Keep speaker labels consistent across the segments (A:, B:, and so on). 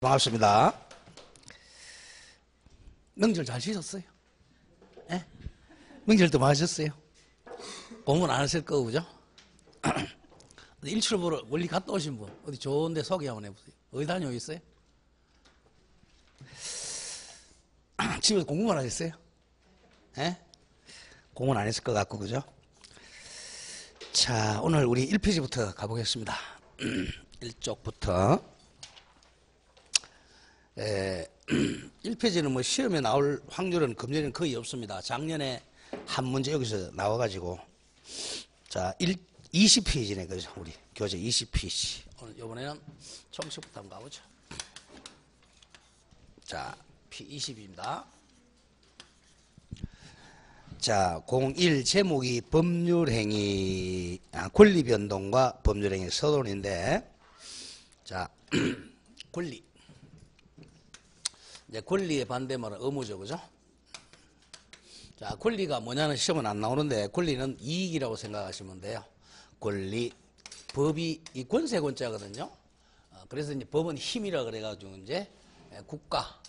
A: 반갑습니다. 명절 잘 쉬셨어요? 예? 명절도 많으셨어요? 공부는 안 하실 거고, 그죠? 일출 보러 멀리 갔다 오신 분, 어디 좋은데 소개 한번 해보세요. 어디 다녀오셨어요? 집에서 공부만 하셨어요? 예? 공부는 안 했을 것 같고, 그죠? 자, 오늘 우리 1페이지부터 가보겠습니다. 1쪽부터. 1페이지는 뭐 시험에 나올 확률은 금년에는 거의 없습니다. 작년에 한 문제 여기서 나와가지고. 자, 20페이지네, 그죠? 우리 교재 20페이지. 오늘, 이번에는 총식부터 한번 가보죠. 자, P20입니다. 자, 01 제목이 법률행위, 권리변동과 법률행위 서론인데, 자, 권리. 이제 권리의 반대말은 의무죠, 그죠? 자, 권리가 뭐냐는 시험은 안 나오는데, 권리는 이익이라고 생각하시면 돼요. 권리. 법이 이 권세권자거든요. 그래서 이제 법은 힘이라 그래가지고 이제 국가,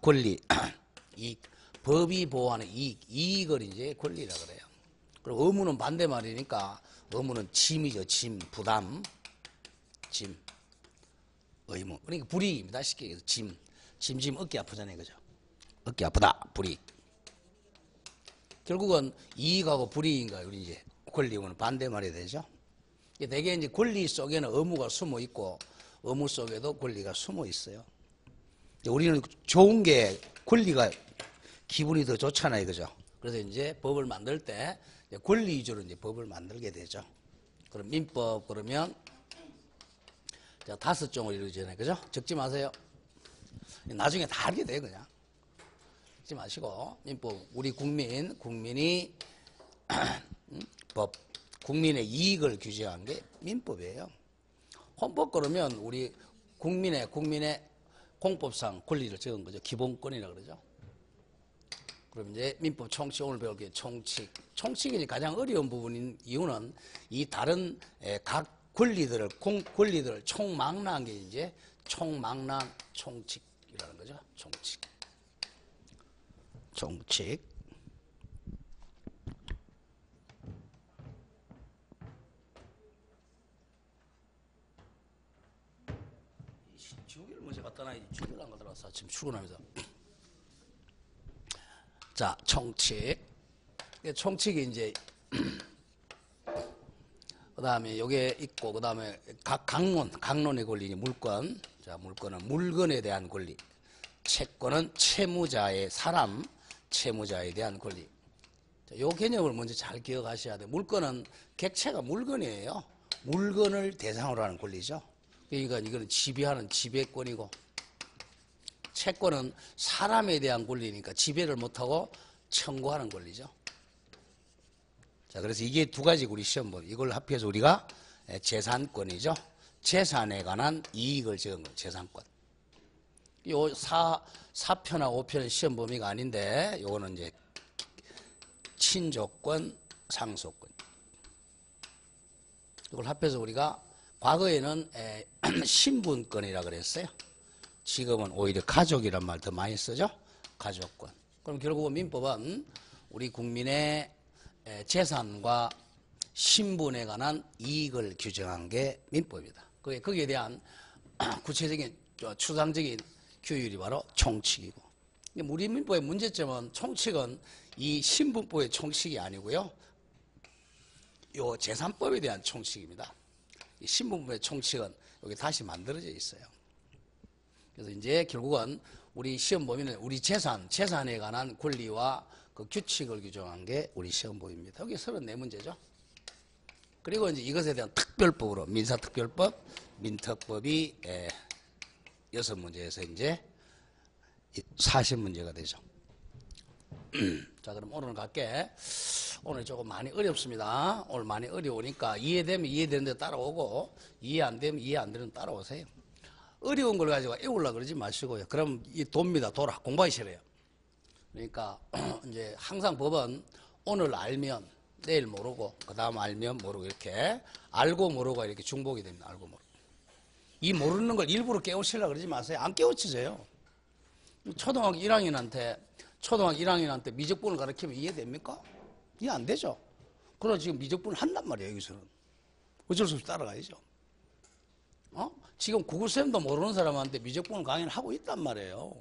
A: 권리, 이익. 법이 보호하는 이익을 이제 권리라 그래요. 그리고 의무는 반대말이니까 의무는 짐이죠, 짐, 부담, 짐, 의무. 그러니까 불이익입니다. 쉽게 얘기해서 짐 어깨 아프잖아요, 그죠? 어깨 아프다, 불이익. 결국은 이익하고 불이익인가 우리 이제 권리는 반대말이 되죠. 대개 이제 권리 속에는 의무가 숨어 있고 의무 속에도 권리가 숨어 있어요. 우리는 좋은 게 권리가 기분이 더 좋잖아요, 그죠? 그래서 이제 법을 만들 때 권리 위주로 이제 법을 만들게 되죠. 그럼 민법 그러면 자 5종을 이루잖아요, 그죠? 적지 마세요. 나중에 다 알게 돼요, 그냥. 적지 마시고 민법 우리 국민이 법 국민의 이익을 규제한 게 민법이에요. 헌법 그러면 우리 국민의 공법상 권리를 적은 거죠. 기본권이라 그러죠. 그럼 이제 민법 총칙 오늘 배울 게 총칙이 가장 어려운 부분인 이유는 이 다른 각 권리들을 총망라한 게 이제 총망라한 총칙이라는 거죠. 총칙. 주기를 먼저 갖다 놔야지. 주기를 안 갖다 놨어. 지금 출근하면서. 자, 총칙. 총칙이 이제 그 다음에 요게 있고 그 다음에 각 강론의 권리니 물권. 자, 물권은 물건에 대한 권리. 채권은 채무자에 대한 권리. 자, 요 개념을 먼저 잘 기억하셔야 돼요. 물건은 객체가 물건이에요. 물건을 대상으로 하는 권리죠. 그러니까 이거는 지배하는 지배권이고, 채권은 사람에 대한 권리니까 지배를 못하고 청구하는 권리죠. 자, 그래서 이게 두 가지 우리 시험본. 이걸 합해서 우리가 재산권이죠. 재산에 관한 이익을 적은 거, 재산권. 요 4편하고 5편은 시험 범위가 아닌데, 요거는 이제 친족권, 상속권. 이걸 합해서 우리가 과거에는 신분권이라 그랬어요. 지금은 오히려 가족이란 말 더 많이 쓰죠. 가족권. 그럼 결국은 민법은 우리 국민의 재산과 신분에 관한 이익을 규정한 게 민법이다. 거기에 대한 구체적인 추상적인 규율이 바로 총칙이고. 우리 민법의 문제점은 총칙은 이 신분법의 총칙이 아니고요. 요 재산법에 대한 총칙입니다. 이 신분법의 총칙은 여기 다시 만들어져 있어요. 그래서 이제 결국은 우리 시험 범위는 우리 재산에 관한 권리와 그 규칙을 규정한 게 우리 시험 범위입니다. 여기 34문제죠. 그리고 이제 이것에 대한 특별법으로 민사특별법, 민특법이 6문제에서 이제 40문제가 되죠. 자, 그럼 오늘 갈게. 오늘 조금 많이 어렵습니다. 오늘 많이 어려우니까 이해되면 이해되는 데 따라오고, 이해 안 되면 이해 안 되는 데 따라오세요. 어려운 걸 가지고 애우려고 그러지 마시고요. 그럼 이 돕니다. 돌아. 공부하기 싫어요. 그러니까 이제 항상 법은 오늘 알면 내일 모르고, 그 다음 알면 모르고, 이렇게 알고 모르고 이렇게 중복이 됩니다. 알고 모르고. 이 모르는 걸 일부러 깨우치려고 그러지 마세요. 안 깨우치세요. 초등학교 1학년한테 미적분을 가르치면 이해됩니까? 이해 안 되죠. 그러나 지금 미적분을 한단 말이에요. 여기서는. 어쩔 수 없이 따라가야죠. 지금 구글쌤도 모르는 사람한테 미적분을 강의를 하고 있단 말이에요.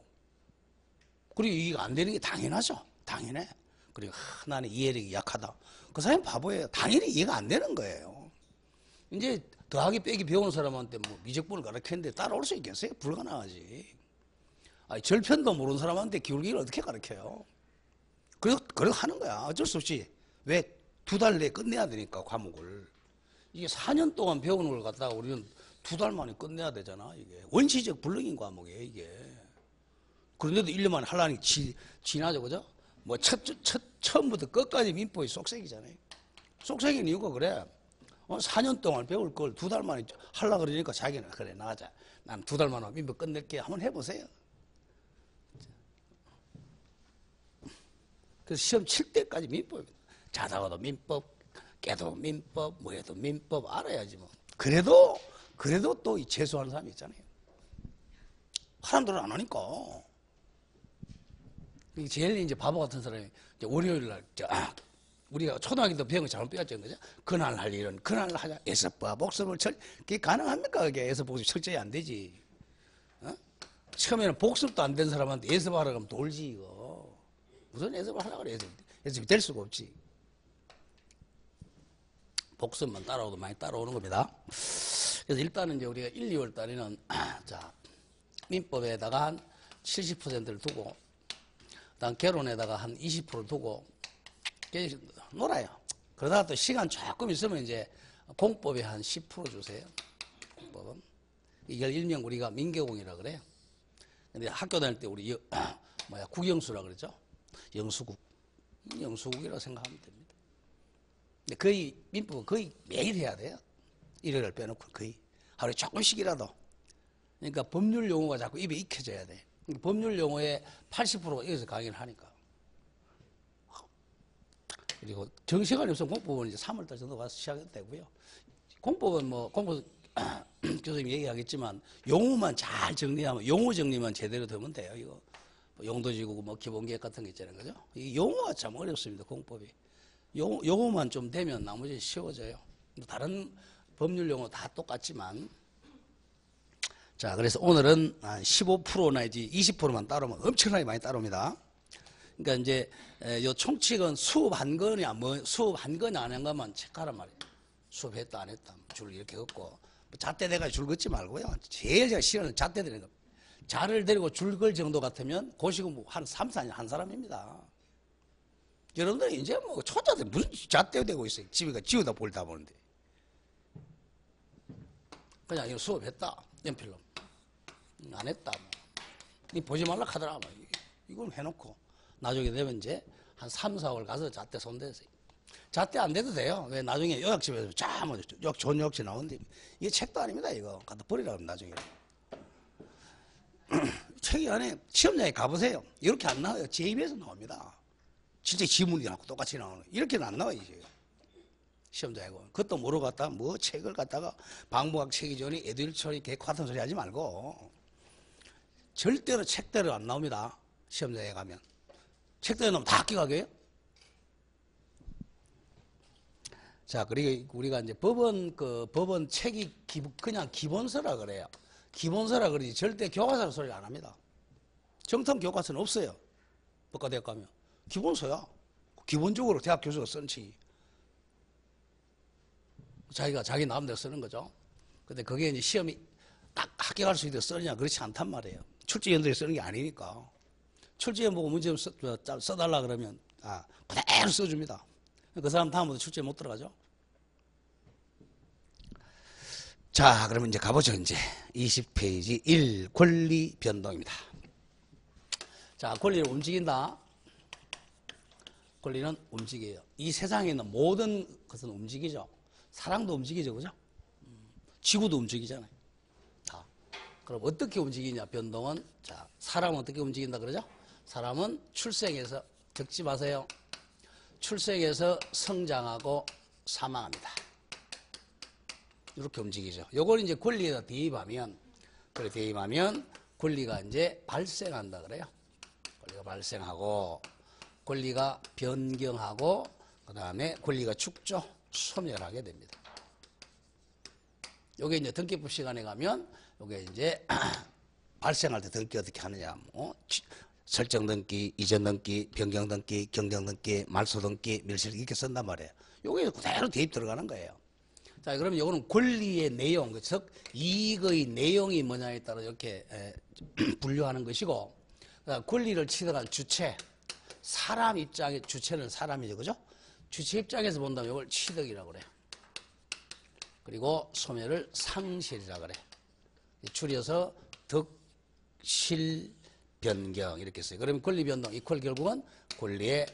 A: 그리고 이게 안 되는 게 당연하죠. 당연해. 그리고 나는 이해력이 약하다. 그 사람이 바보예요. 당연히 이해가 안 되는 거예요. 이제 더하기 빼기 배우는 사람한테 뭐 미적분을 가르치는데 따라올 수 있겠어요? 불가능하지. 아니, 절편도 모르는 사람한테 기울기를 어떻게 가르쳐요? 그래서 하는 거야. 어쩔 수 없이. 왜? 2달 내에 끝내야 되니까, 과목을. 이게 4년 동안 배우는 걸 갖다가 우리는 2달 만에 끝내야 되잖아, 이게. 원시적 불능인 과목이에요, 이게. 그런데도 1년 만에 하려니 지나죠, 그죠? 뭐, 처음부터 끝까지 민법이 쏙색이잖아요. 쏙색인 이유가 그래. 4년 동안 배울 걸 2달 만에 하려고 그러니까 자기는, 그래, 나가자. 난 2달 만에 민법 끝낼게. 한번 해보세요. 그래서 시험 칠 때까지 민법입니다. 자다가도 민법, 깨도 민법, 뭐 해도 민법 알아야지 뭐. 그래도 또 이 재수하는 사람이 있잖아요. 사람들은 안 하니까. 제일 이제 바보 같은 사람이 이제 월요일 날, 우리가 초등학교 때 배운 거 잘못 배웠죠, 그죠? 그날 할 일은 그날 하자. 에서빠 복습을 그게 가능합니까? 그게 에서 복습 철저히 안 되지. 처음에는 복습도 안 된 사람한테 예습하라고 하면 돌지, 이거. 무슨 예습을 하려고 그래, 예습이 될 수가 없지. 복습만 따라오도 많이 따라오는 겁니다. 그래서 일단은 이제 우리가 1, 2월 달에는, 자, 민법에다가 한 70%를 두고, 그다음 개론에다가 한 20% 두고, 놀아요. 그러다가 또 시간 조금 있으면 이제 공법에 한 10% 주세요. 공법은. 이걸 일명 우리가 민계공이라 그래요. 근데 학교 다닐 때 우리 국영수라 그러죠. 영수국이라고 생각하면 됩니다. 근데 거의 민법은 거의 매일 해야 돼요. 일요일 빼놓고 거의 하루에 조금씩이라도. 그러니까 법률 용어가 자꾸 입에 익혀져야 돼. 그러니까 법률 용어의 80%가 여기서 강의를 하니까. 그리고 정시간이 없으면 공법은 이제 3월달 정도 가서 시작해도 되고요. 공법은 공법 교수님이 얘기하겠지만 용어만 잘 정리하면, 용어 정리만 제대로 되면 돼요. 이거 용도지구 기본계획 같은 게 있잖아요, 그죠? 이 용어가 참 어렵습니다, 공법이. 용어만 좀 되면 나머지 쉬워져요. 다른 법률 용어 다 똑같지만. 자, 그래서 오늘은 15% 내지 20%만 따르면 엄청나게 많이 따릅니다. 그러니까 이제 요 총칙은 수업한 거냐, 수업한 거냐 안 한 것만 체크하란 말이에요. 수업했다 안 했다 줄 이렇게 긋고, 잣대 대가 줄 긋지 말고요. 제일 제가 싫어하는 잣대 대는 거. 자를 데리고 줄 걸 정도 같으면 고시공부 한 3, 4년 한 사람입니다. 여러분들 이제 초짜들 무슨 잣대 대고 있어요. 집에 지우다 볼다 보는데. 그냥 이거 수업했다. 연필로. 안 했다. 니 보지 말라 하더라. 이걸 해놓고 나중에 되면 이제 한 3, 4월 가서 잣대 손대세요. 잣대 안 돼도 돼요. 왜 나중에 요약집에서 좋은 요약집 나오는데 이게 책도 아닙니다. 이거 갖다 버리라고 하면 나중에. 책이 안에 시험장에 가보세요. 이렇게 안 나와요. 제 입에서 나옵니다. 진짜 지문이랑 똑같이 나오는. 이렇게는 안 나와요. 이제. 시험장에. 그것도 모르고 갔다가 책을 갖다가 방부학 책이전이 에듀일처리 개코 같은 소리 하지 말고. 절대로 책대로 안 나옵니다. 시험장에 가면. 책대로 나오면 다 학교 가게요. 자, 그리고 우리가 이제 법원 책이 그냥 기본서라 그래요. 기본서라 그러지 절대 교과서라 소리 안 합니다. 정통 교과서는 없어요. 법과대학 가면. 기본서야. 기본적으로 대학 교수가 쓰는 책이. 자기가 자기 마음대로 쓰는 거죠. 근데 그게 이제 시험이 딱 합격할 수 있도록 쓰느냐 그렇지 않단 말이에요. 출제연도에 쓰는 게 아니니까. 출제연 보고 문제 좀 써달라 그러면 그대로 써줍니다. 그 사람 다음부터 출제 못 들어가죠. 자, 그러면 이제 가보죠. 이제 20페이지 1 권리 변동입니다. 자, 권리를 움직인다. 권리는 움직여요. 이 세상에 있는 모든 것은 움직이죠. 사랑도 움직이죠, 그죠? 지구도 움직이잖아요. 다. 그럼 어떻게 움직이냐, 변동은? 자, 사람은 어떻게 움직인다 그러죠? 사람은 출생해서, 적지 마세요. 출생해서 성장하고 사망합니다. 이렇게 움직이죠. 요걸 이제 권리에다 대입하면, 그래 대입하면 권리가 이제 발생한다 그래요. 권리가 발생하고, 권리가 변경하고, 그 다음에 권리가 죽죠. 소멸하게 됩니다. 요게 이제 등기법 시간에 가면, 요게 이제 발생할 때 등기 어떻게 하느냐. 설정 등기, 이전 등기, 변경 등기, 경정 등기, 말소 등기, 멸실 이렇게 쓴단 말이에요. 요게 그대로 대입 들어가는 거예요. 자, 그러면 요거는 권리의 내용, 즉 이익의 내용이 뭐냐에 따라 이렇게 분류하는 것이고, 권리를 취득할 주체, 사람 입장의 주체는 사람이죠, 그죠? 주체 입장에서 본다면 이걸 취득이라고 그래요. 그리고 소멸을 상실이라고 그래. 줄여서 득실 변경 이렇게 써요. 그러면 권리 변동 이퀄 결국은 권리의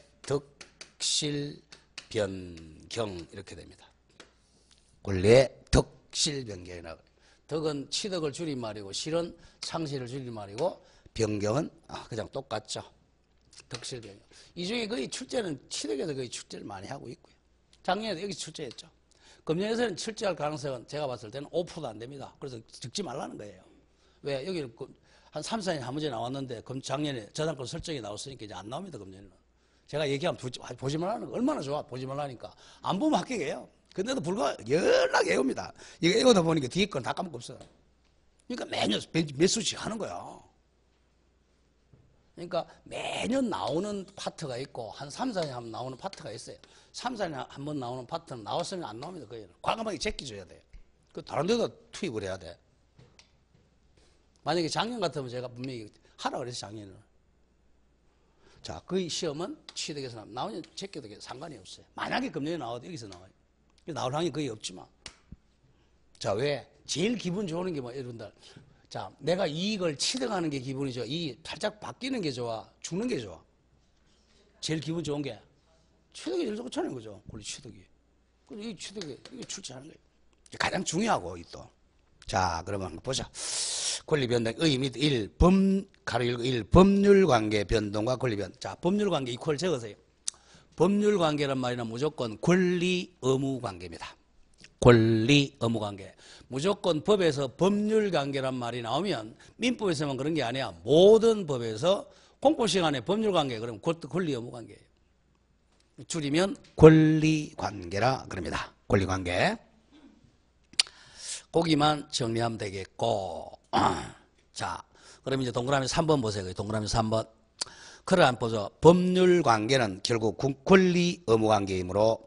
A: 득실 변경 이렇게 됩니다. 권리의 득실 변경이라고 그래요. 득은 취득을 줄임말이고 실은 상실을 줄임말이고 변경은 그냥 똑같죠. 득실 변경. 이 중에 거의 출제는 취득에서 거의 출제를 많이 하고 있고요. 작년에도 여기 출제했죠. 금년에서는 출제할 가능성은 제가 봤을 때는 5%도 안 됩니다. 그래서 적지 말라는 거예요. 왜? 여기 한 3, 4년에 한 문제 나왔는데 작년에 저당권 설정이 나왔으니까 이제 안 나옵니다. 금년에는. 제가 얘기하면 보지 말라는 거 얼마나 좋아. 보지 말라니까. 안 보면 합격해요. 근데도 불구하고 연락 애웁니다. 이거 애우다 보니까 뒤에 건 다 까먹고 없어요. 그러니까 매년 몇 수씩 하는 거야. 그러니까 매년 나오는 파트가 있고 한 3, 4년에 한 번 나오는 파트가 있어요. 3, 4년에 한 번 나오는 파트는 나왔으면 안 나옵니다. 거의 과감하게 제끼줘야 돼요. 그 다른 데다 투입을 해야 돼. 만약에 작년 같으면 제가 분명히 하라 그래서 작년에는. 자, 그 시험은 취득에서 나오면 제껴도 상관이 없어요. 만약에 금년에 나와도 여기서 나와요. 나올 확률이 거의 없지만. 자, 왜? 제일 기분 좋은 게 뭐, 여러분들. 자, 내가 이익을 취득하는 게 기분이죠. 이 살짝 바뀌는 게 좋아? 죽는 게 좋아? 제일 기분 좋은 게? 취득이 제일 좋잖아요. 그죠? 권리 취득이. 그래서 이 취득이, 이게 출제하는 거예요. 가장 중요하고, 이 또. 자, 그러면 한번 보자. 권리 변동, 의미 1, 가로 1, 법률 관계 변동과 권리 변동. 자, 법률 관계 이퀄 적으세요. 법률 관계란 말이는 무조건 권리 의무 관계입니다. 권리 의무 관계. 무조건 법에서 법률 관계란 말이 나오면 민법에서만 그런 게 아니야. 모든 법에서 공포 시간에 법률 관계 그러면 그것도 권리 의무 관계예요. 줄이면 권리 관계라 그럽니다. 권리 관계. 거기만 정리하면 되겠고. 자, 그럼 이제 동그라미 3번 보세요. 동그라미 3번. 그래 안 보죠. 법률 관계는 결국 권리 의무 관계이므로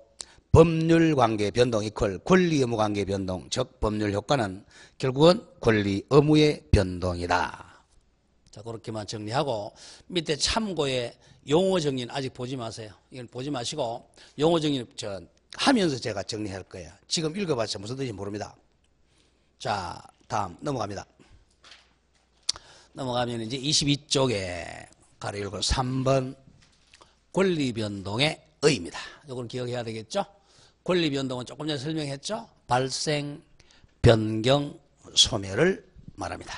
A: 법률 관계 변동 이퀄 권리 의무 관계 변동, 즉 법률 효과는 결국은 권리 의무의 변동이다. 자, 그렇게만 정리하고 밑에 참고의 용어 정리는 아직 보지 마세요. 이건 보지 마시고 용어 정리는 하면서 제가 정리할 거예요. 지금 읽어봤자 무슨 뜻인지 모릅니다. 자, 다음 넘어갑니다. 넘어가면 이제 22쪽에 가로 열고 3번 권리 변동의 의입니다. 이걸 기억해야 되겠죠? 권리 변동은 조금 전에 설명했죠? 발생, 변경, 소멸을 말합니다.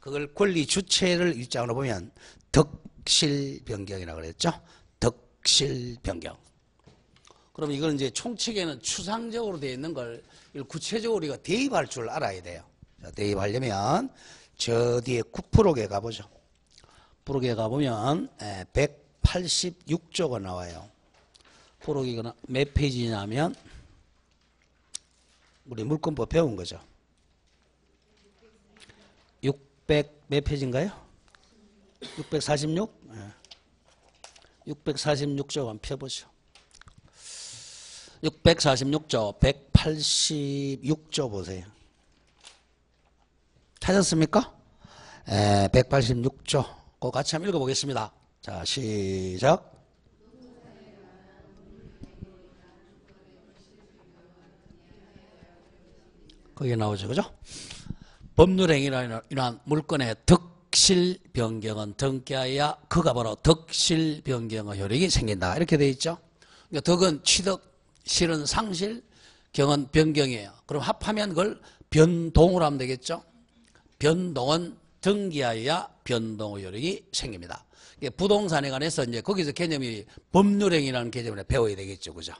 A: 그걸 권리 주체를 일장으로 보면 득실 변경이라고 그랬죠? 득실 변경. 그럼 이걸 이제 총칙에는 추상적으로 되어 있는 걸 구체적으로 우리가 대입할 줄 알아야 돼요. 자, 대입하려면 저 뒤에 9%에 가보죠. 프로기에 가보면 186조가 나와요. 프로기가 몇 페이지냐면 우리 물권법 배운 거죠. 600 몇 페이지인가요? 646? 646조 한번 펴보죠. 646조 186조 보세요. 찾았습니까? 186조. 그거 같이 한번 읽어보겠습니다. 자, 시작. 거기에 나오죠, 그죠? 법률행위로 인한 물권의 득실 변경은 등기하여 그가 바로 득실 변경의 효력이 생긴다. 이렇게 되어 있죠. 그러니까 득은 취득, 실은 상실, 경은 변경이에요. 그럼 합하면 그걸 변동으로 하면 되겠죠. 변동은 등기하여 변동의 효력이 생깁니다. 부동산에 관해서 이제 거기서 개념이 법률행위라는 개념을 배워야 되겠죠, 그죠?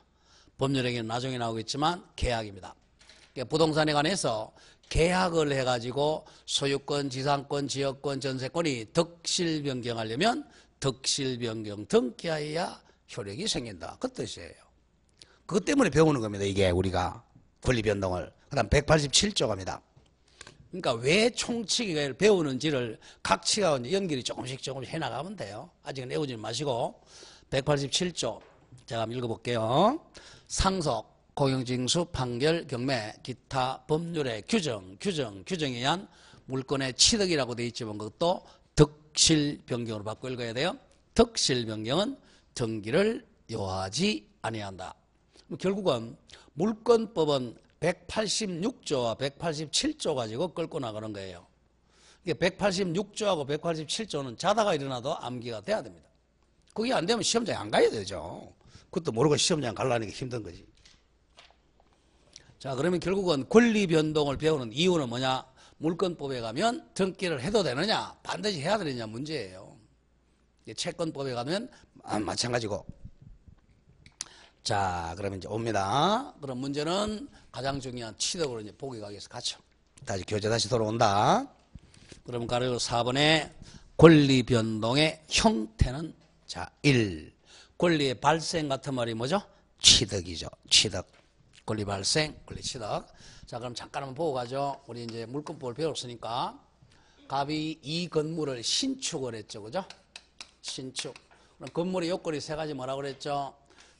A: 법률행위는 나중에 나오겠지만 계약입니다. 부동산에 관해서 계약을 해가지고 소유권, 지상권, 지역권, 전세권이 덕실 변경하려면 덕실 변경 등기하여야 효력이 생긴다. 그 뜻이에요. 그것 때문에 배우는 겁니다. 이게 우리가 권리 변동을. 그 다음 187조 갑니다. 그러니까 왜 총칙을 배우는지를 각 치가 연결이 조금씩 해나가면 돼요. 아직은 외우지 마시고 187조 제가 한번 읽어볼게요. 상속, 공영징수, 판결, 경매, 기타 법률의 규정에 의한 물건의 취득이라고 되어 있지만 그것도 덕실 변경으로 바꿔 읽어야 돼요. 덕실 변경은 등기를 요하지 아니한다. 결국은 물권법은 186조와 187조 가지고 끌고 나가는 거예요. 이게 186조하고 187조는 자다가 일어나도 암기가 돼야 됩니다. 그게 안 되면 시험장에 안 가야 되죠. 그것도 모르고 시험장 가려는 게 힘든 거지. 자, 그러면 결국은 권리 변동을 배우는 이유는 뭐냐? 물권법에 가면 등기를 해도 되느냐? 반드시 해야 되느냐 문제예요. 채권법에 가면 마찬가지고. 자, 그러면 이제 옵니다. 그럼 문제는 가장 중요한 취득으로 이제 보기 가겠습니다. 같이. 다시 교재 다시 돌아온다. 그럼 가로 4번에 권리 변동의 형태는 자, 1. 권리의 발생 같은 말이 뭐죠? 취득이죠. 취득. 권리 발생, 권리 취득. 자, 그럼 잠깐 한번 보고 가죠. 우리 이제 물권법을 배웠으니까 갑이 이 건물을 신축을 했죠. 그죠? 신축. 그럼 건물의 요건이 세 가지 뭐라고 그랬죠?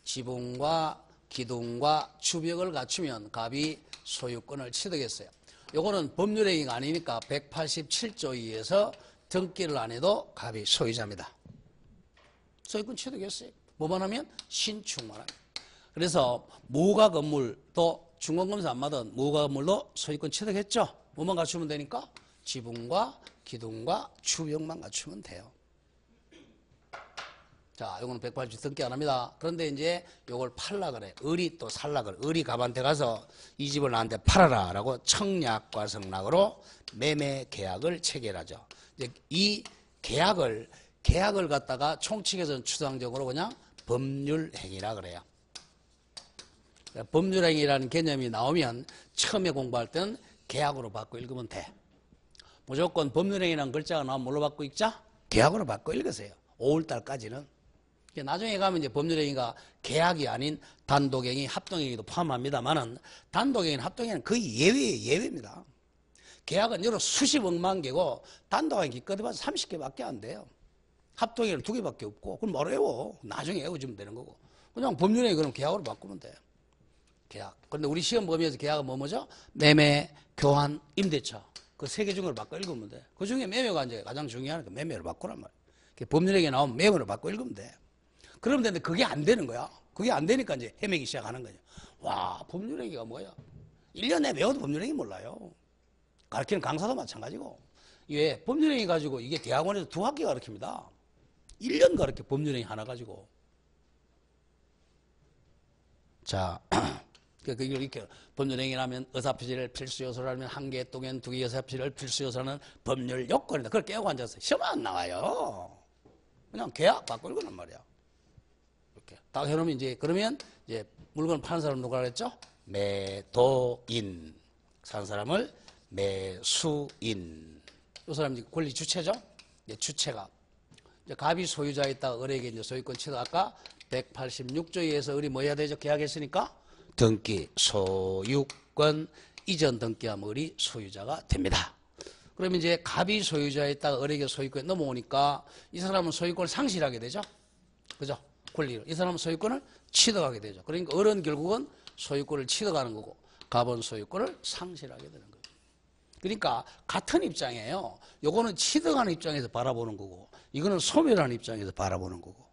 A: 지붕과 기둥과 주벽을 갖추면 갑이 소유권을 취득했어요. 요거는 법률행위가 아니니까 187조에 의해서 등기를 안 해도 갑이 소유자입니다. 소유권 취득했어요. 뭐만 하면 신축만 하면. 그래서 무허가 건물도 중간검사 안 받은 무허가 건물도 소유권 취득했죠. 뭐만 갖추면 되니까 지붕과 기둥과 주벽만 갖추면 돼요. 자, 요거는 180 등기 안 합니다. 그런데 이제 요걸 팔라 그래. 을이 또 살라 그래. 을이 갑한테 가서 이 집을 나한테 팔아라 라고 청약과 성락으로 매매 계약을 체결하죠. 이제 이 계약을 갖다가 총칙에서는 추상적으로 그냥 법률행위라 그래요. 법률행위라는 개념이 나오면 처음에 공부할 때는 계약으로 바꿔 읽으면 돼. 무조건 법률행위라는 글자가 나오면 뭘로 바꿔 읽자? 계약으로 바꿔 읽으세요. 5월달까지는. 나중에 가면 이제 법률행위가 계약이 아닌 단독행위, 합동행위도 포함합니다만은 단독행위는 합동행위는 거의 예외입니다. 계약은 여러 수십억만 개고 단독행위 기껏해봐서 30개밖에 안 돼요. 합동행위는 2개밖에 없고 그럼 뭘 외워? 나중에 외워주면 되는 거고. 그냥 법률행위 그럼 계약으로 바꾸면 돼요. 계약. 그런데 우리 시험 범위에서 계약은 뭐죠? 매매, 교환, 임대차. 그 세 개 중으로 바꿔 읽으면 돼. 그 중에 매매가 이제 가장 중요하니까 매매로 바꾸란 말이야. 법률행위 나오면 매매로 바꿔 읽으면 돼. 그러면 되는데 그게 안 되는 거야. 그게 안 되니까 이제 헤매기 시작하는 거죠. 와, 법률행위가 뭐야? 1년 내에 배워도 법률행위 몰라요. 가르치는 강사도 마찬가지고. 왜? 법률행위 가지고 이게 대학원에서 2학기 가르칩니다. 1년 가르쳐 법률행위 하나 가지고. 자, 이렇게 법률행위라면 의사표시를 필수 요소로 하면 한 개, 동엔 2개 의사표시를 필수 요소라는 법률 요건이다. 그걸 깨고 앉아서 시험 안 나와요. 그냥 계약 바꿔 읽으란 말이야. 이렇게 딱 해놓으면 그러면 물건 파는 사람 누가 그랬죠? 매도인. 사는 사람을 매수인. 이 사람이 권리 주체죠? 주체가. 갑이 소유자에 있다가 을에게 소유권 취득 아까 186조에 의해서 을이 뭐 해야 되죠? 계약했으니까 등기, 소유권 이전 등기하면 을이 소유자가 됩니다. 그러면 갑이 소유자에 있다가 을에게 소유권이 넘어오니까 이 사람은 소유권을 상실하게 되죠? 그죠? 권리를. 이 사람은 소유권을 취득하게 되죠. 그러니까 을은 결국은 소유권을 취득하는 거고 갑은 소유권을 상실하게 되는 거예요. 그러니까 같은 입장이에요. 요거는 취득하는 입장에서 바라보는 거고 이거는 소멸하는 입장에서 바라보는 거고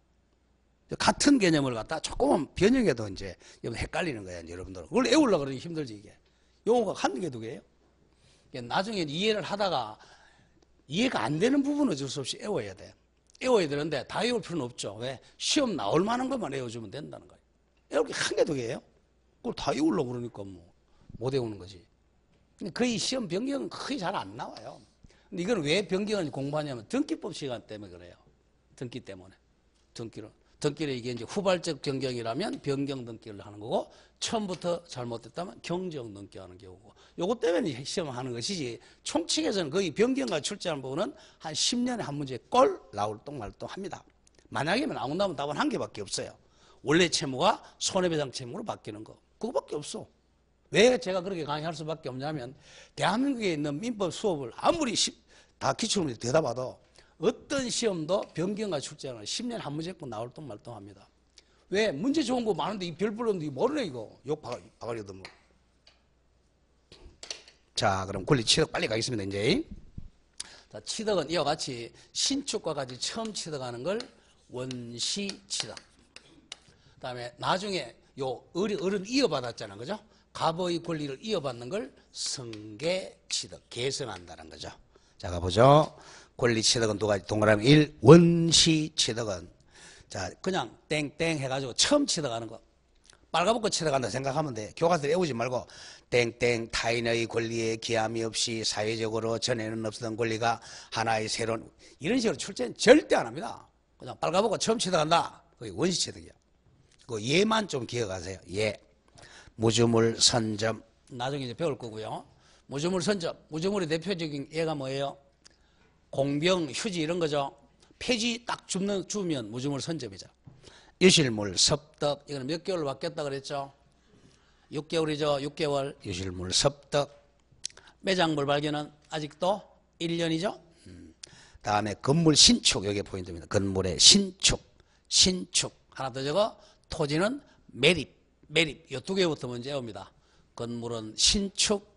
A: 같은 개념을 갖다 조금만 변형해도 헷갈리는 거예요. 여러분들. 그걸 외우려고 그러니 힘들지 이게. 용어가 한 개, 2개예요. 나중에 이해를 하다가 이해가 안 되는 부분은 어쩔 수 없이 외워야 돼. 외워야 되는데 다 외울 필요는 없죠. 왜? 시험 나올 만한 것만 외워주면 된다는 거예요. 외울 게 한 개, 2개예요. 그걸 다 외우려고 그러니까 못 외우는 거지. 거의 시험 변경은 거의 잘 안 나와요. 근데 이건 왜 변경을 공부하냐면 등기법 시간 때문에 그래요. 등기 때문에. 등기를 이게 이제 후발적 변경이라면 변경 등기를 하는 거고 처음부터 잘못됐다면 경정 등기하는 경우고 요것 때문에 시험을 하는 것이지 총칙에서는 거의 변경과 출제하는 부분은 한 10년에 한 문제 꼴 나올 똥말똥 합니다. 만약에 나온다면 답은 한 개밖에 없어요. 원래 채무가 손해배상 채무로 바뀌는 거 그거밖에 없어. 왜 제가 그렇게 강의할 수밖에 없냐면 대한민국에 있는 민법 수업을 아무리 다 기출문제 대답봐도 어떤 시험도 변경과 출제하는 10년에 한 문제씩 나올 똥 말똥 합니다. 왜? 문제 좋은 거 많은데 이 별 불렀는데 모르네 이거. 욕 바가리도 뭐. 자 그럼 권리 취득 빨리 가겠습니다 이제. 자 취득은 이와 같이 신축과 같이 처음 취득하는 걸 원시 취득. 그 다음에 나중에 요 어른 이어받았잖아요. 그죠? 갑의 권리를 이어받는 걸 승계 취득, 계승한다는 거죠. 자, 가보죠. 권리 취득은 두 가지. 동그라미 1, 원시 취득은. 자, 그냥 땡땡 해가지고 처음 취득하는 거. 빨가벗고 취득한다 생각하면 돼. 교과서 외우지 말고 땡땡 타인의 권리에 기함이 없이 사회적으로 전에는 없었던 권리가 하나의 새로운 이런 식으로 출제는 절대 안 합니다. 그냥 빨가벗고 처음 취득한다. 그게 원시 취득이야. 그 예만 좀 기억하세요. 예. 무주물 선점 나중에 이제 배울 거고요. 무주물 선점 무주물의 대표적인 예가 뭐예요? 공병 휴지 이런 거죠. 폐지 딱 주면 무주물 선점이죠. 유실물 섭득 이거는 몇 개월로 바뀌었다 그랬죠? 6개월이죠. 6개월 유실물 섭득. 매장물 발견은 아직도 1년이죠. 다음에 건물 신축 여기 포인트입니다. 건물의 신축 하나 더 적어. 토지는 매립 이 두 개부터 문제 옵니다. 건물은 신축,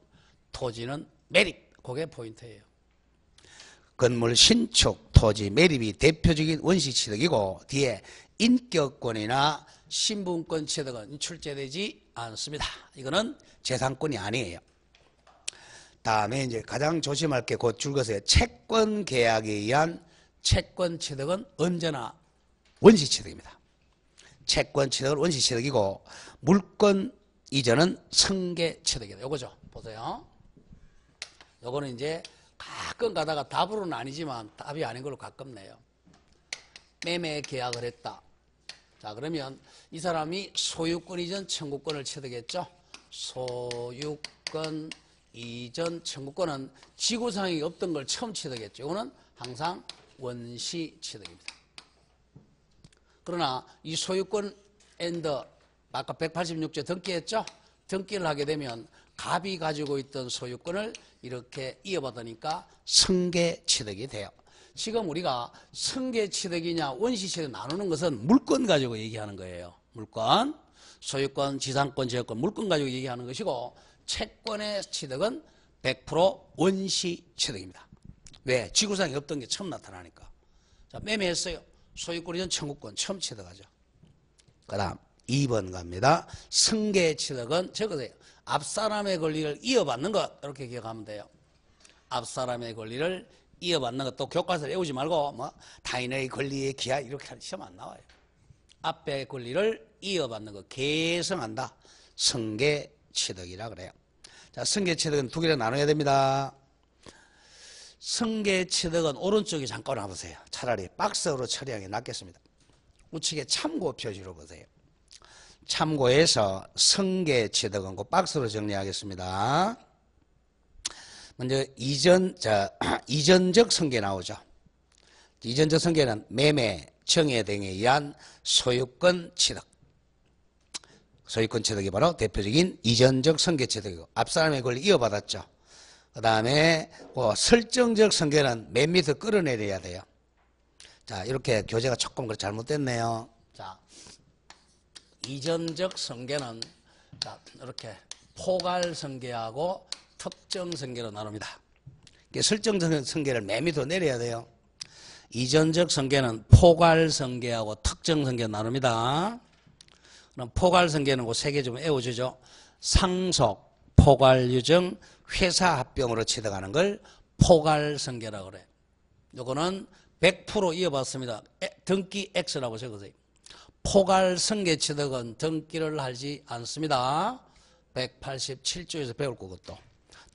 A: 토지는 매립. 그게 포인트예요. 건물 신축, 토지 매립이 대표적인 원시 취득이고 뒤에 인격권이나 신분권 취득은 출제되지 않습니다. 이거는 재산권이 아니에요. 다음에 이제 가장 조심할 게 곧 줄거서요. 채권 계약에 의한 채권 취득은 언제나 원시 취득입니다. 채권 취득은 원시 취득이고 물권 이전은 승계 취득이다. 요거죠. 보세요. 요거는 이제 가끔 가다가 답으로는 아니지만 답이 아닌 걸로 가끔 내요. 매매 계약을 했다. 자 그러면 이 사람이 소유권 이전 청구권을 취득했죠. 소유권 이전 청구권은 지구상이 없던 걸 처음 취득했죠. 이거는 항상 원시 취득입니다. 그러나 이 소유권 앤더 아까 186조 등기했죠? 등기를 하게 되면 갑이 가지고 있던 소유권을 이렇게 이어받으니까 승계 취득이 돼요. 지금 우리가 승계 취득이냐 원시 취득 나누는 것은 물권 가지고 얘기하는 거예요. 물권, 소유권, 지상권, 제어권, 물권 가지고 얘기하는 것이고 채권의 취득은 100% 원시 취득입니다. 왜? 지구상에 없던 게 처음 나타나니까. 자, 매매했어요. 소유권 이전 청구권 처음 취득하죠. 그 다음 2번 갑니다. 승계 취득은 적으세요. 앞사람의 권리를 이어받는 것 이렇게 기억하면 돼요. 앞사람의 권리를 이어받는 것 또 교과서 외우지 말고 뭐 타인의 권리에 기하 이렇게 하는 시험 안 나와요. 앞의 권리를 이어받는 것 계승한다. 승계 취득이라 그래요. 자, 승계 취득은 두 개로 나눠야 됩니다. 승계 취득은 오른쪽에 잠깐 와보세요. 차라리 박스로 처리하는 게 낫겠습니다. 우측에 참고 표시로 보세요. 참고해서 승계 취득은 그 박스로 정리하겠습니다. 먼저 이전적 승계 나오죠. 이전적 승계는 매매, 정해 등에 의한 소유권 취득. 소유권 취득이 바로 대표적인 이전적 승계 취득이고 앞사람의 권리 이어받았죠. 그 다음에 설정적 승계는 맨 밑에 끌어내려야 돼요. 자, 이렇게 교재가 조금 잘못됐네요. 자, 이전적 승계는 자, 이렇게 포괄 승계하고 특정 승계로 나눕니다. 설정적 승계를 맨 밑으로 내려야 돼요. 이전적 승계는 포괄 승계하고 특정 승계로 나눕니다. 그럼 포괄 승계는 그 세 개 좀 외워주죠. 상속, 포괄 유정, 회사 합병으로 취득하는 걸 포괄 승계라고 그래. 요거는 100% 이어받습니다. 등기 X라고 적으세요. 포괄 승계 취득은 등기를 하지 않습니다. 187조에서 배울 거고 또.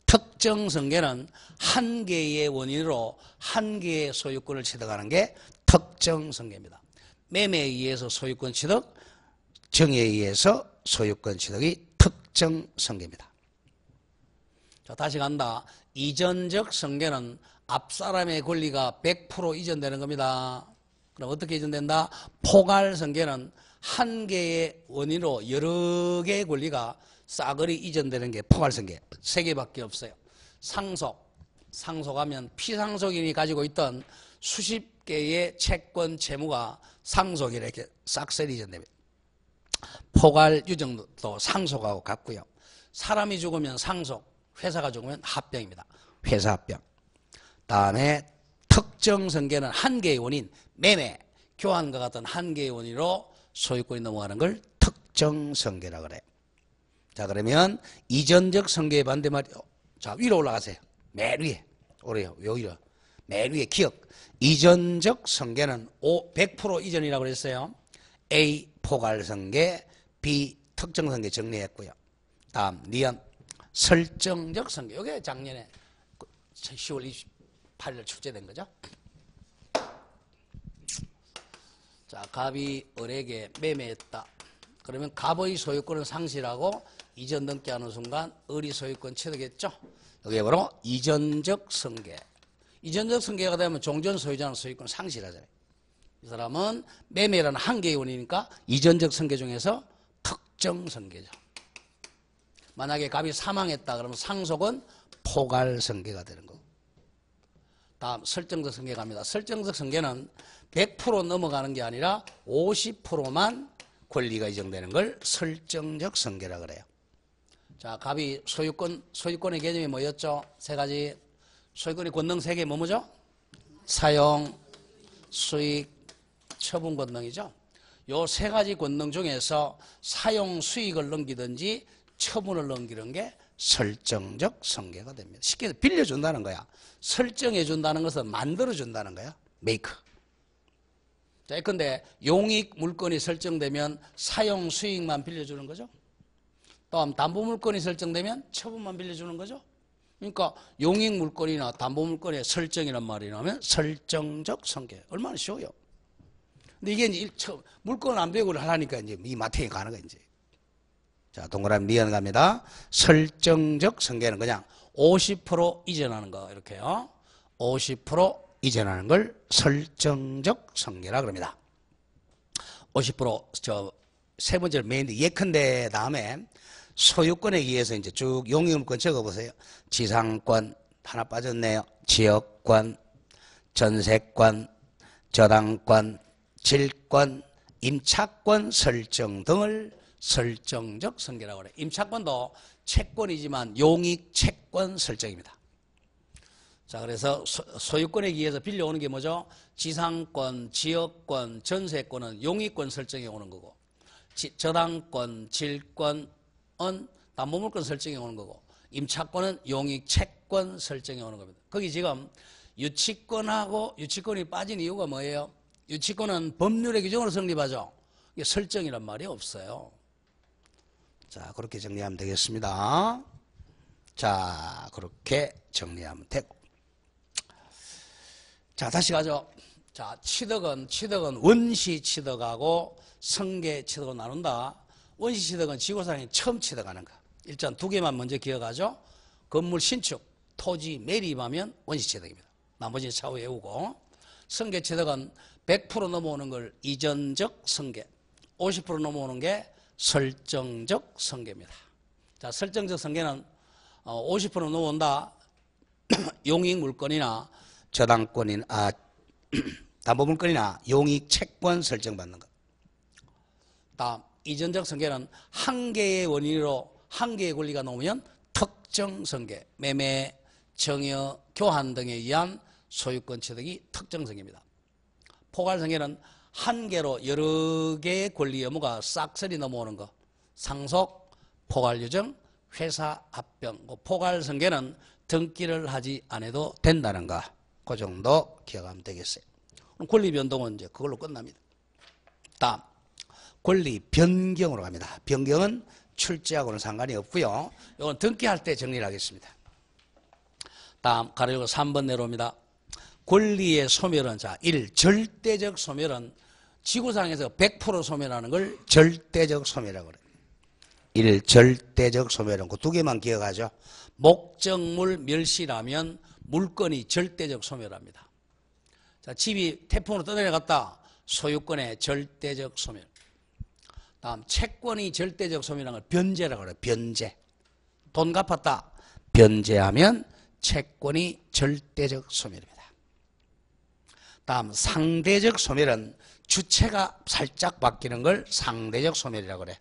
A: 특정 승계는 한 개의 원인으로 한 개의 소유권을 취득하는 게 특정 승계입니다. 매매에 의해서 소유권 취득, 정의에 의해서 소유권 취득이 특정 승계입니다. 자, 다시 간다. 이전적 승계는 앞사람의 권리가 100% 이전되는 겁니다. 그럼 어떻게 이전된다? 포괄 승계는 한 개의 원인으로 여러 개의 권리가 싸그리 이전되는 게 포괄 승계. 세 개밖에 없어요. 상속하면 피상속인이 가지고 있던 수십 개의 채권 채무가 상속인에 이렇게 싹쓸이 이전됩니다. 포괄 유정도 상속하고 같고요. 사람이 죽으면 상속, 회사가 죽으면 합병입니다. 회사 합병. 다음에 특정 승계는 한 개의 원인, 매매, 교환과 같은 한 개의 원인으로 소유권이 넘어가는 걸 특정 승계라 그래요. 자, 그러면 이전적 승계의 반대말이요. 자, 위로 올라가세요. 맨 위에. 오래요. 여기로. 맨 위에 기억. 이전적 승계는 100% 이전이라고 그랬어요. A 포괄 승계, B 특정 승계 정리했고요. 다음 니은 설정적 승계. 이게 작년에 10월 28일 출제된 거죠. 자, 갑이 을에게 매매했다. 그러면 갑의 소유권을 상실하고 이전 등기 하는 순간 을이 소유권 취득했죠. 여기에 바로 이전적 승계. 이전적 승계가 되면 종전 소유자는 소유권 상실하잖아요. 이 사람은 매매라는 한 개의 원인이니까 이전적 승계 중에서 특정 승계죠. 만약에 갑이 사망했다 그러면 상속은 포괄 승계가 되는 거고. 다음 설정적 승계 갑니다. 설정적 승계는 100% 넘어가는 게 아니라 50%만 권리가 이전되는 걸 설정적 승계라 그래요. 자, 갑이 소유권의 개념이 뭐였죠? 세 가지. 소유권의 권능 세 개 뭐죠? 사용, 수익, 처분 권능이죠. 요 세 가지 권능 중에서 사용 수익을 넘기든지 처분을 넘기는 게 설정적 승계가 됩니다. 쉽게 해서 빌려준다는 거야. 설정해준다는 것은 만들어준다는 거야. 메이크. 자, 예컨대 용익 물건이 설정되면 사용 수익만 빌려주는 거죠. 또 담보 물건이 설정되면 처분만 빌려주는 거죠. 그러니까 용익 물건이나 담보 물건의 설정이란 말이 나오면 설정적 승계. 얼마나 쉬워요. 근데 이게 이제 물건을 안 배우고 하라니까 이제 이 마탱이 가는 거야, 이제. 자, 동그라미 미연 갑니다. 설정적 승계는 그냥 50% 이전하는 거, 이렇게요. 50% 이전하는 걸 설정적 승계라 그럽니다. 50% 세 번째로 메인데 예컨대 다음에 소유권에 의해서 이제 쭉 용익물권 적어보세요. 지상권 하나 빠졌네요. 지역권, 전세권, 저당권, 질권, 임차권 설정 등을 설정적 승계라고 그래요. 임차권도 채권이지만 용익 채권 설정입니다. 자, 그래서 소유권에 의해서 빌려오는 게 뭐죠? 지상권, 지역권, 전세권은 용익권 설정에 오는 거고, 저당권, 질권은 담보물권 설정에 오는 거고, 임차권은 용익 채권 설정에 오는 겁니다. 거기 지금 유치권이 빠진 이유가 뭐예요? 유치권은 법률의 규정으로 성립하죠. 이게 설정이란 말이 없어요. 자, 그렇게 정리하면 되겠습니다. 자, 그렇게 정리하면 되고. 자, 다시 가죠. 자, 취득은 원시 취득하고 승계 취득으로 나눈다. 원시 취득은 지구상에 처음 취득하는 거. 일단 두 개만 먼저 기억하죠. 건물 신축, 토지 매립하면 원시 취득입니다. 나머지는 차후 외우고. 승계 취득은 100% 넘어오는 걸 이전적 승계, 50% 넘어오는 게 설정적 승계입니다. 자, 설정적 승계는 50% 넘어온다. 용익 물건이나 저당권이나 담보 물건이나 용익 채권 설정받는 것. 다음 이전적 승계는 한 개의 원인으로 한 개의 권리가 나오면 특정 승계, 매매, 정여, 교환 등에 의한 소유권 취득이 특정 승계입니다. 포괄 승계는 한 개로 여러 개의 권리 의무가 싹쓸이 넘어오는 것. 상속, 포괄 유정, 회사 합병. 포괄 승계는 등기를 하지 않아도 된다는 거. 그 정도 기억하면 되겠어요. 권리 변동은 이제 그걸로 끝납니다. 다음 권리 변경으로 갑니다. 변경은 출제하고는 상관이 없고요. 이건 등기할 때 정리를 하겠습니다. 다음 가로열고 3번 내려옵니다. 권리의 소멸은 자 1. 절대적 소멸은 지구상에서 100% 소멸하는 걸 절대적 소멸이라고 그래요. 이를 절대적 소멸은 그 두 개만 기억하죠. 목적물 멸시라면 물건이 절대적 소멸합니다. 자, 집이 태풍으로 떠내려갔다. 소유권의 절대적 소멸. 다음 채권이 절대적 소멸하는 걸 변제라고 그래요. 변제. 돈 갚았다. 변제하면 채권이 절대적 소멸입니다. 다음 상대적 소멸은 주체가 살짝 바뀌는 걸 상대적 소멸이라고 그래.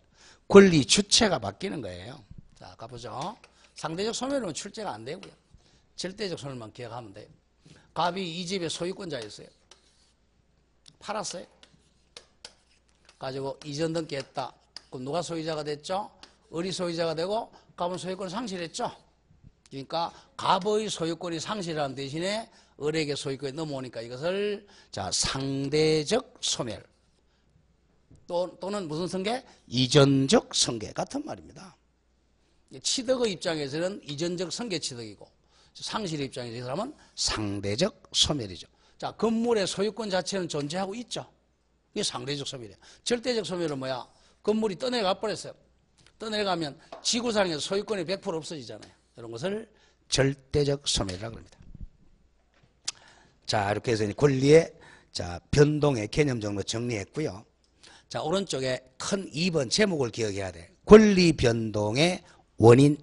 A: 권리 주체가 바뀌는 거예요. 자, 가보죠. 상대적 소멸은 출제가 안 되고요. 절대적 소멸만 기억하면 돼요. 갑이 이 집의 소유권자였어요. 팔았어요. 가지고 이전 등기 했다. 그럼 누가 소유자가 됐죠? 을이 소유자가 되고 갑은 소유권을 상실했죠. 그러니까 갑의 소유권이 상실하는 대신에 을에게 소유권이 넘어오니까 이것을 자 상대적 소멸 또는 무슨 성계? 이전적 성계 같은 말입니다. 취득의 입장에서는 이전적 성계 취득이고 상실의 입장에서 이 사람은 상대적 소멸이죠. 자, 건물의 소유권 자체는 존재하고 있죠. 이게 상대적 소멸이에요. 절대적 소멸은 뭐야? 건물이 떠내려가 버렸어요. 떠내려가면 지구상에서 소유권이 100% 없어지잖아요. 이런 것을 절대적 소멸이라고 합니다. 자, 이렇게 해서 권리의 자, 변동의 개념 정도 정리했고요. 자, 오른쪽에 큰 2번 제목을 기억해야 돼. 권리 변동의 원인.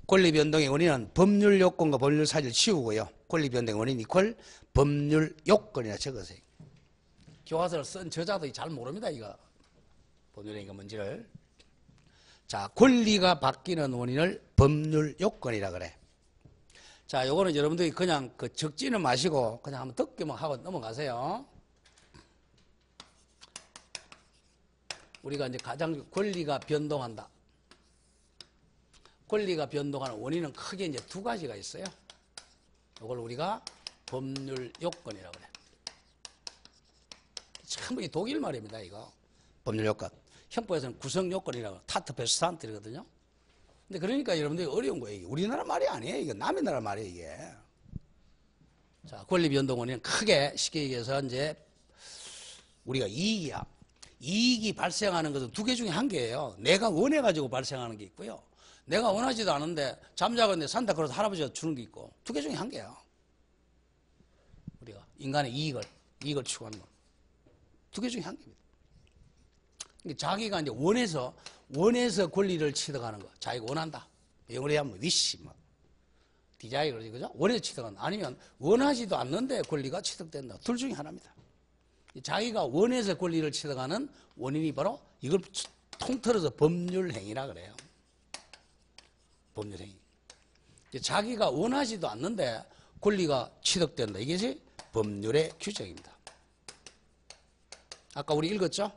A: 권리 변동의 원인은 법률 요건과 법률 사실을 치우고요. 권리 변동의 원인 이퀄 법률 요건이라 적으세요. 교과서를 쓴 저자도 잘 모릅니다, 이거. 법률행위가 뭔지를. 자, 권리가 바뀌는 원인을 법률 요건이라 그래. 자, 요거는 여러분들이 그냥 그 적지는 마시고 그냥 한번 듣기만 하고 넘어가세요. 우리가 이제 가장 권리가 변동한다. 권리가 변동하는 원인은 크게 이제 두 가지가 있어요. 이걸 우리가 법률 요건이라고 그래. 참 이 독일 말입니다, 이거. 법률 요건. 형법에서는 구성 요건이라고 타트베스탄트거든요. 근데 그러니까 여러분들이 어려운 거예요. 이게 우리나라 말이 아니에요. 이거 남의 나라 말이에요, 이게. 자, 권리 변동 원인은 크게 쉽게 얘기해서 이제 우리가 이익이야. 이익이 발생하는 것은 두 개 중에 한 개예요. 내가 원해가지고 발생하는 게 있고요. 내가 원하지도 않은데 잠자고 있는데 산타크로스 할아버지가 주는 게 있고 두 개 중에 한 개야. 우리가 인간의 이익을 추구하는 거. 두 개 중에 한 개입니다. 자기가 이제 원해서 권리를 취득하는 거. 자기가 원한다. 영어로 하면 wish, 디자이어 그러지, 그죠? 원해서 취득한다. 아니면 원하지도 않는데 권리가 취득된다. 둘 중에 하나입니다. 자기가 원해서 권리를 취득하는 원인이 바로 이걸 통틀어서 법률행위라 그래요. 법률행위. 자기가 원하지도 않는데 권리가 취득된다. 이것이 법률의 규정입니다. 아까 우리 읽었죠?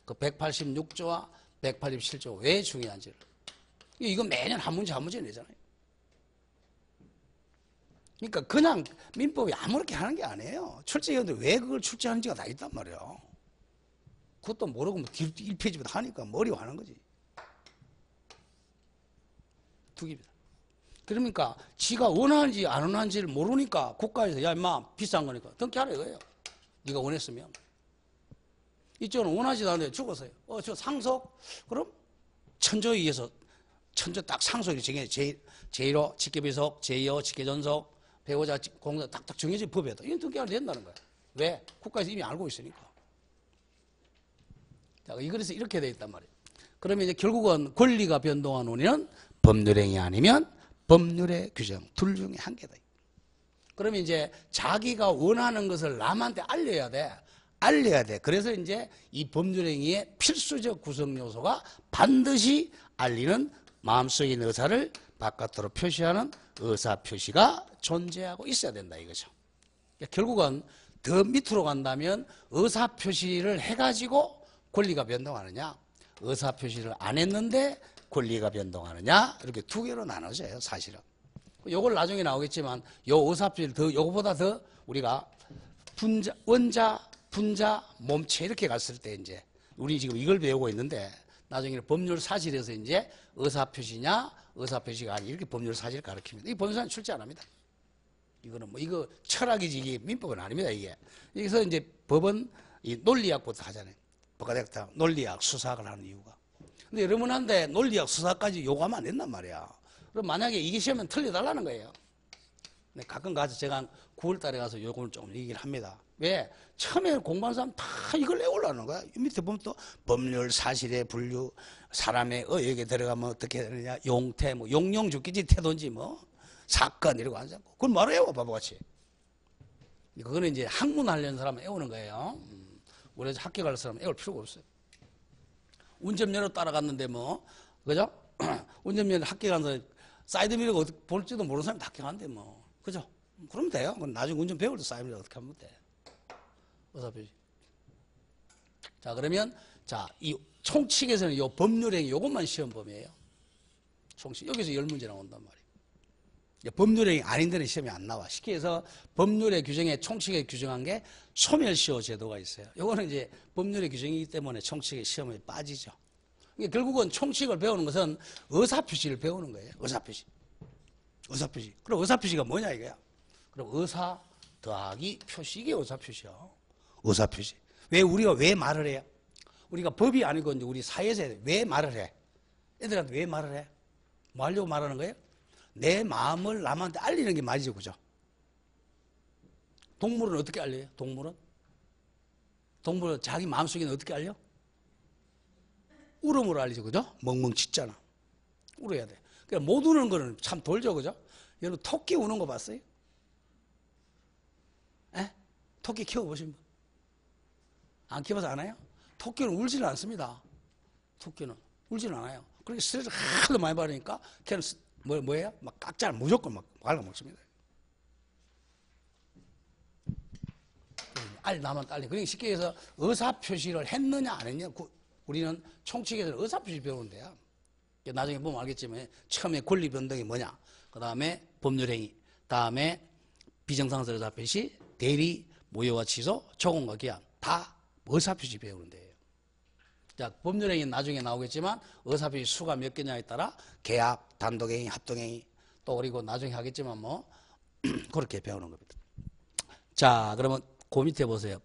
A: 그 186조와 187조 왜 중요한지를. 이거 매년 한 문제 내잖아요. 그러니까 그냥 민법이 아무렇게 하는 게 아니에요. 출제위원들 왜 그걸 출제하는지가 다 있단 말이에요. 그것도 모르고 뭐 1페이지부터 하니까 뭐 어려워하는 거지. 두 개입니다. 그러니까 지가 원하는지 안 원하는지를 모르니까 국가에서 야 임마 비싼 거니까 등기하라 이거예요. 네가 원했으면. 이쪽은 원하지도 않는데 죽었어요. 저 상속? 그럼 천조에 의해서 천조 딱 상속이 정해져. 제1호 직계비속, 제2호 직계전속, 배우자 공사 딱딱 정해진 법에다. 이건 등기하면 된다는 거야. 왜? 국가에서 이미 알고 있으니까. 자, 그래서 이렇게 돼 있단 말이에요. 그러면 이제 결국은 권리가 변동한 원인은 법률행위 아니면 법률의 규정 둘 중에 한 개다. 그러면 이제 자기가 원하는 것을 남한테 알려야 돼. 그래서 이제 이 법률행위의 필수적 구성 요소가 반드시 알리는 마음속에 있는 의사를 바깥으로 표시하는 의사표시가 존재하고 있어야 된다 이거죠. 그러니까 결국은 더 밑으로 간다면 의사표시를 해가지고 권리가 변동하느냐, 의사표시를 안 했는데 권리가 변동하느냐, 이렇게 두 개로 나눠져요 사실은. 요걸 나중에 나오겠지만 요 의사표시를 더 요거보다 더 우리가 원자, 분자, 몸체 이렇게 갔을 때 이제 우리 지금 이걸 배우고 있는데 나중에 법률 사실에서 이제 의사표시냐 의사표시가 아니 이렇게 법률 사실을 가르칩니다. 이 법률 사실 출제 안 합니다. 이거는 뭐 이거 철학이지 이게 민법은 아닙니다. 이게 여기서 이제 법은 이 논리학부터 하잖아요. 법과대학다 논리학 수사학을 하는 이유가. 근데 여러분한테 논리학 수사까지 요구하면 안 된단 말이야. 그럼 만약에 이게 시험은 틀려달라는 거예요. 근데 가끔 가서 제가 9월 달에 가서 요거를 조금 얘기를 합니다. 왜? 처음에 공부하는 사람 다 이걸 외우려는 거야. 밑에 보면 또 법률, 사실의 분류, 사람의 의혹에 들어가면 어떻게 되느냐, 용태, 뭐 용용 죽기지 태도인지 뭐 사건 이러고 앉았고 그걸 뭐로 외워 바보같이. 그거는 이제 학문 하려는 사람은 외우는 거예요. 우리 학교 갈 사람은 외울 필요가 없어요. 운전면허 따라갔는데 뭐 그죠? 운전면허 학교 가는 사람 사이드미러가 어떻게 볼지도 모르는 사람이 다 학교 간대 뭐 그죠? 그러면 돼요. 나중에 운전 배울 때 사이드미러 어떻게 하면 돼? 어차피. 자 그러면 자 이 총칙에서는 요 법률행위 요것만 시험 범위예요. 총칙 여기서 10문제 나온단 말이에요. 법률행위 아닌 데는 시험이 안 나와. 쉽게 해서 법률의 규정에 총칙에 규정한 게 소멸시효 제도가 있어요. 요거는 이제 법률의 규정이기 때문에 총칙의 시험에 빠지죠. 결국은 총칙을 배우는 것은 의사표시를 배우는 거예요. 의사표시. 의사표시. 그럼 의사표시가 뭐냐 이거야. 그럼 의사 더하기 표시 이게 의사표시야. 의사표시. 왜 우리가 왜 말을 해요? 우리가 법이 아니고 이제 우리 사회에서 왜 말을 해? 애들한테 왜 말을 해? 뭐 하려고 말하는 거예요? 내 마음을 남한테 알리는 게 말이죠. 그죠? 동물은 어떻게 알려요? 동물은 자기 마음속에는 어떻게 알려? 울음으로 알리죠. 그죠? 멍멍 짖잖아. 울어야 돼. 그러니까 못 우는 거는 참 돌죠. 그죠? 여러분 토끼 우는 거 봤어요? 에? 토끼 키워보신 분? 안 키워서 아나요? 토끼는 울지는 않습니다. 토끼는 울지는 않아요. 그렇게 스트레스 하도 많이 받으니까 걔는 뭐예요? 막 깍잘 무조건 막 갉아먹습니다. 나만 딸리. 그러니까 쉽게 해서 의사표시를 했느냐 안 했느냐. 우리는 총칙에서는 의사표시 배우는데요. 나중에 보면 알겠지만 처음에 권리 변동이 뭐냐. 그 다음에 법률행위. 다음에 비정상적 의사표시, 대리, 무효와 취소, 조건과 기한. 다 의사표시 배우는 데예요. 자, 법률행위는 나중에 나오겠지만 의사표시 수가 몇 개냐에 따라 계약, 단독행위, 합동행위 또 그리고 나중에 하겠지만 뭐 그렇게 배우는 겁니다. 자, 그러면 그 밑에 보세요.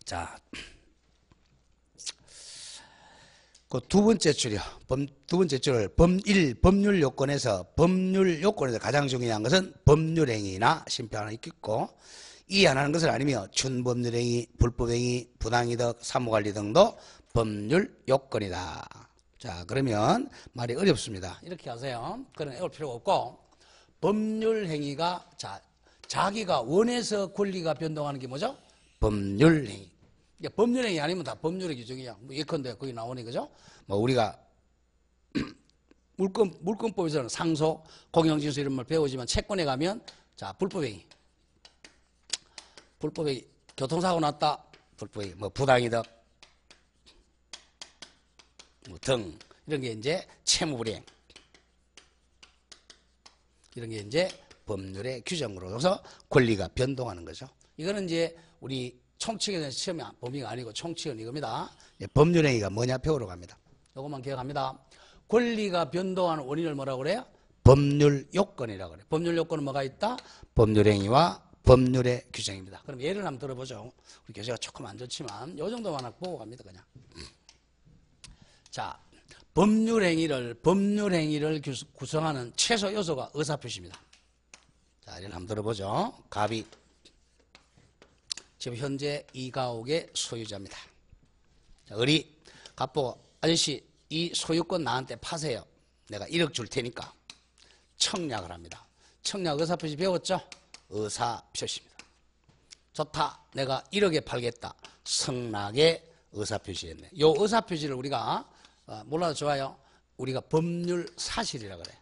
A: 자, 그 두 번째 줄이요. 두 번째 줄 법률 요건에서 가장 중요한 것은 법률행위나 심표하나 있겠고 이해 안 하는 것을 아니며 준법률행위, 불법행위, 부당이득, 사무관리 등도 법률 요건이다. 자, 그러면 말이 어렵습니다. 이렇게 하세요. 그런 애울 필요가 없고 법률행위가 자기가 원해서 권리가 변동하는 게 뭐죠? 법률행위. 법률행위 아니면 다 법률의 규정이야. 뭐 예컨대 거기 나오니 그죠? 뭐 우리가 물권법에서는 상속, 공영진수 이런 말 배우지만 채권에 가면 자 불법행위. 불법행위, 교통사고 났다. 불법행위, 뭐 부당이득, 뭐 등 이런 게 이제 채무불이행. 이런 게 이제 법률의 규정으로서 권리가 변동하는 거죠. 이거는 이제 우리 총칙에 대한 시험이 범위가 아니고 총칙은 이겁니다. 법률행위가 뭐냐 배우러 갑니다. 이것만 기억합니다. 권리가 변동하는 원인을 뭐라고 그래요? 법률 요건이라고 그래요. 법률 요건은 뭐가 있다? 법률행위와 법률의 규정입니다. 그럼 예를 한번 들어보죠. 우리 교재가 조금 안 좋지만 이 정도만 보고 갑니다. 그냥. 자, 법률행위를 구성하는 최소 요소가 의사표시입니다. 자, 예를 한번 들어보죠. 갑이 지금 현재 이 가옥의 소유자입니다. 자, 을이 갑보고 아저씨 이 소유권 나한테 파세요. 내가 1억 줄 테니까 청약을 합니다. 청약 의사표시 배웠죠? 의사표시입니다. 좋다. 내가 1억에 팔겠다. 성낙의 의사표시였네. 이 의사표시를 우리가 몰라도 좋아요. 우리가 법률 사실이라 그래.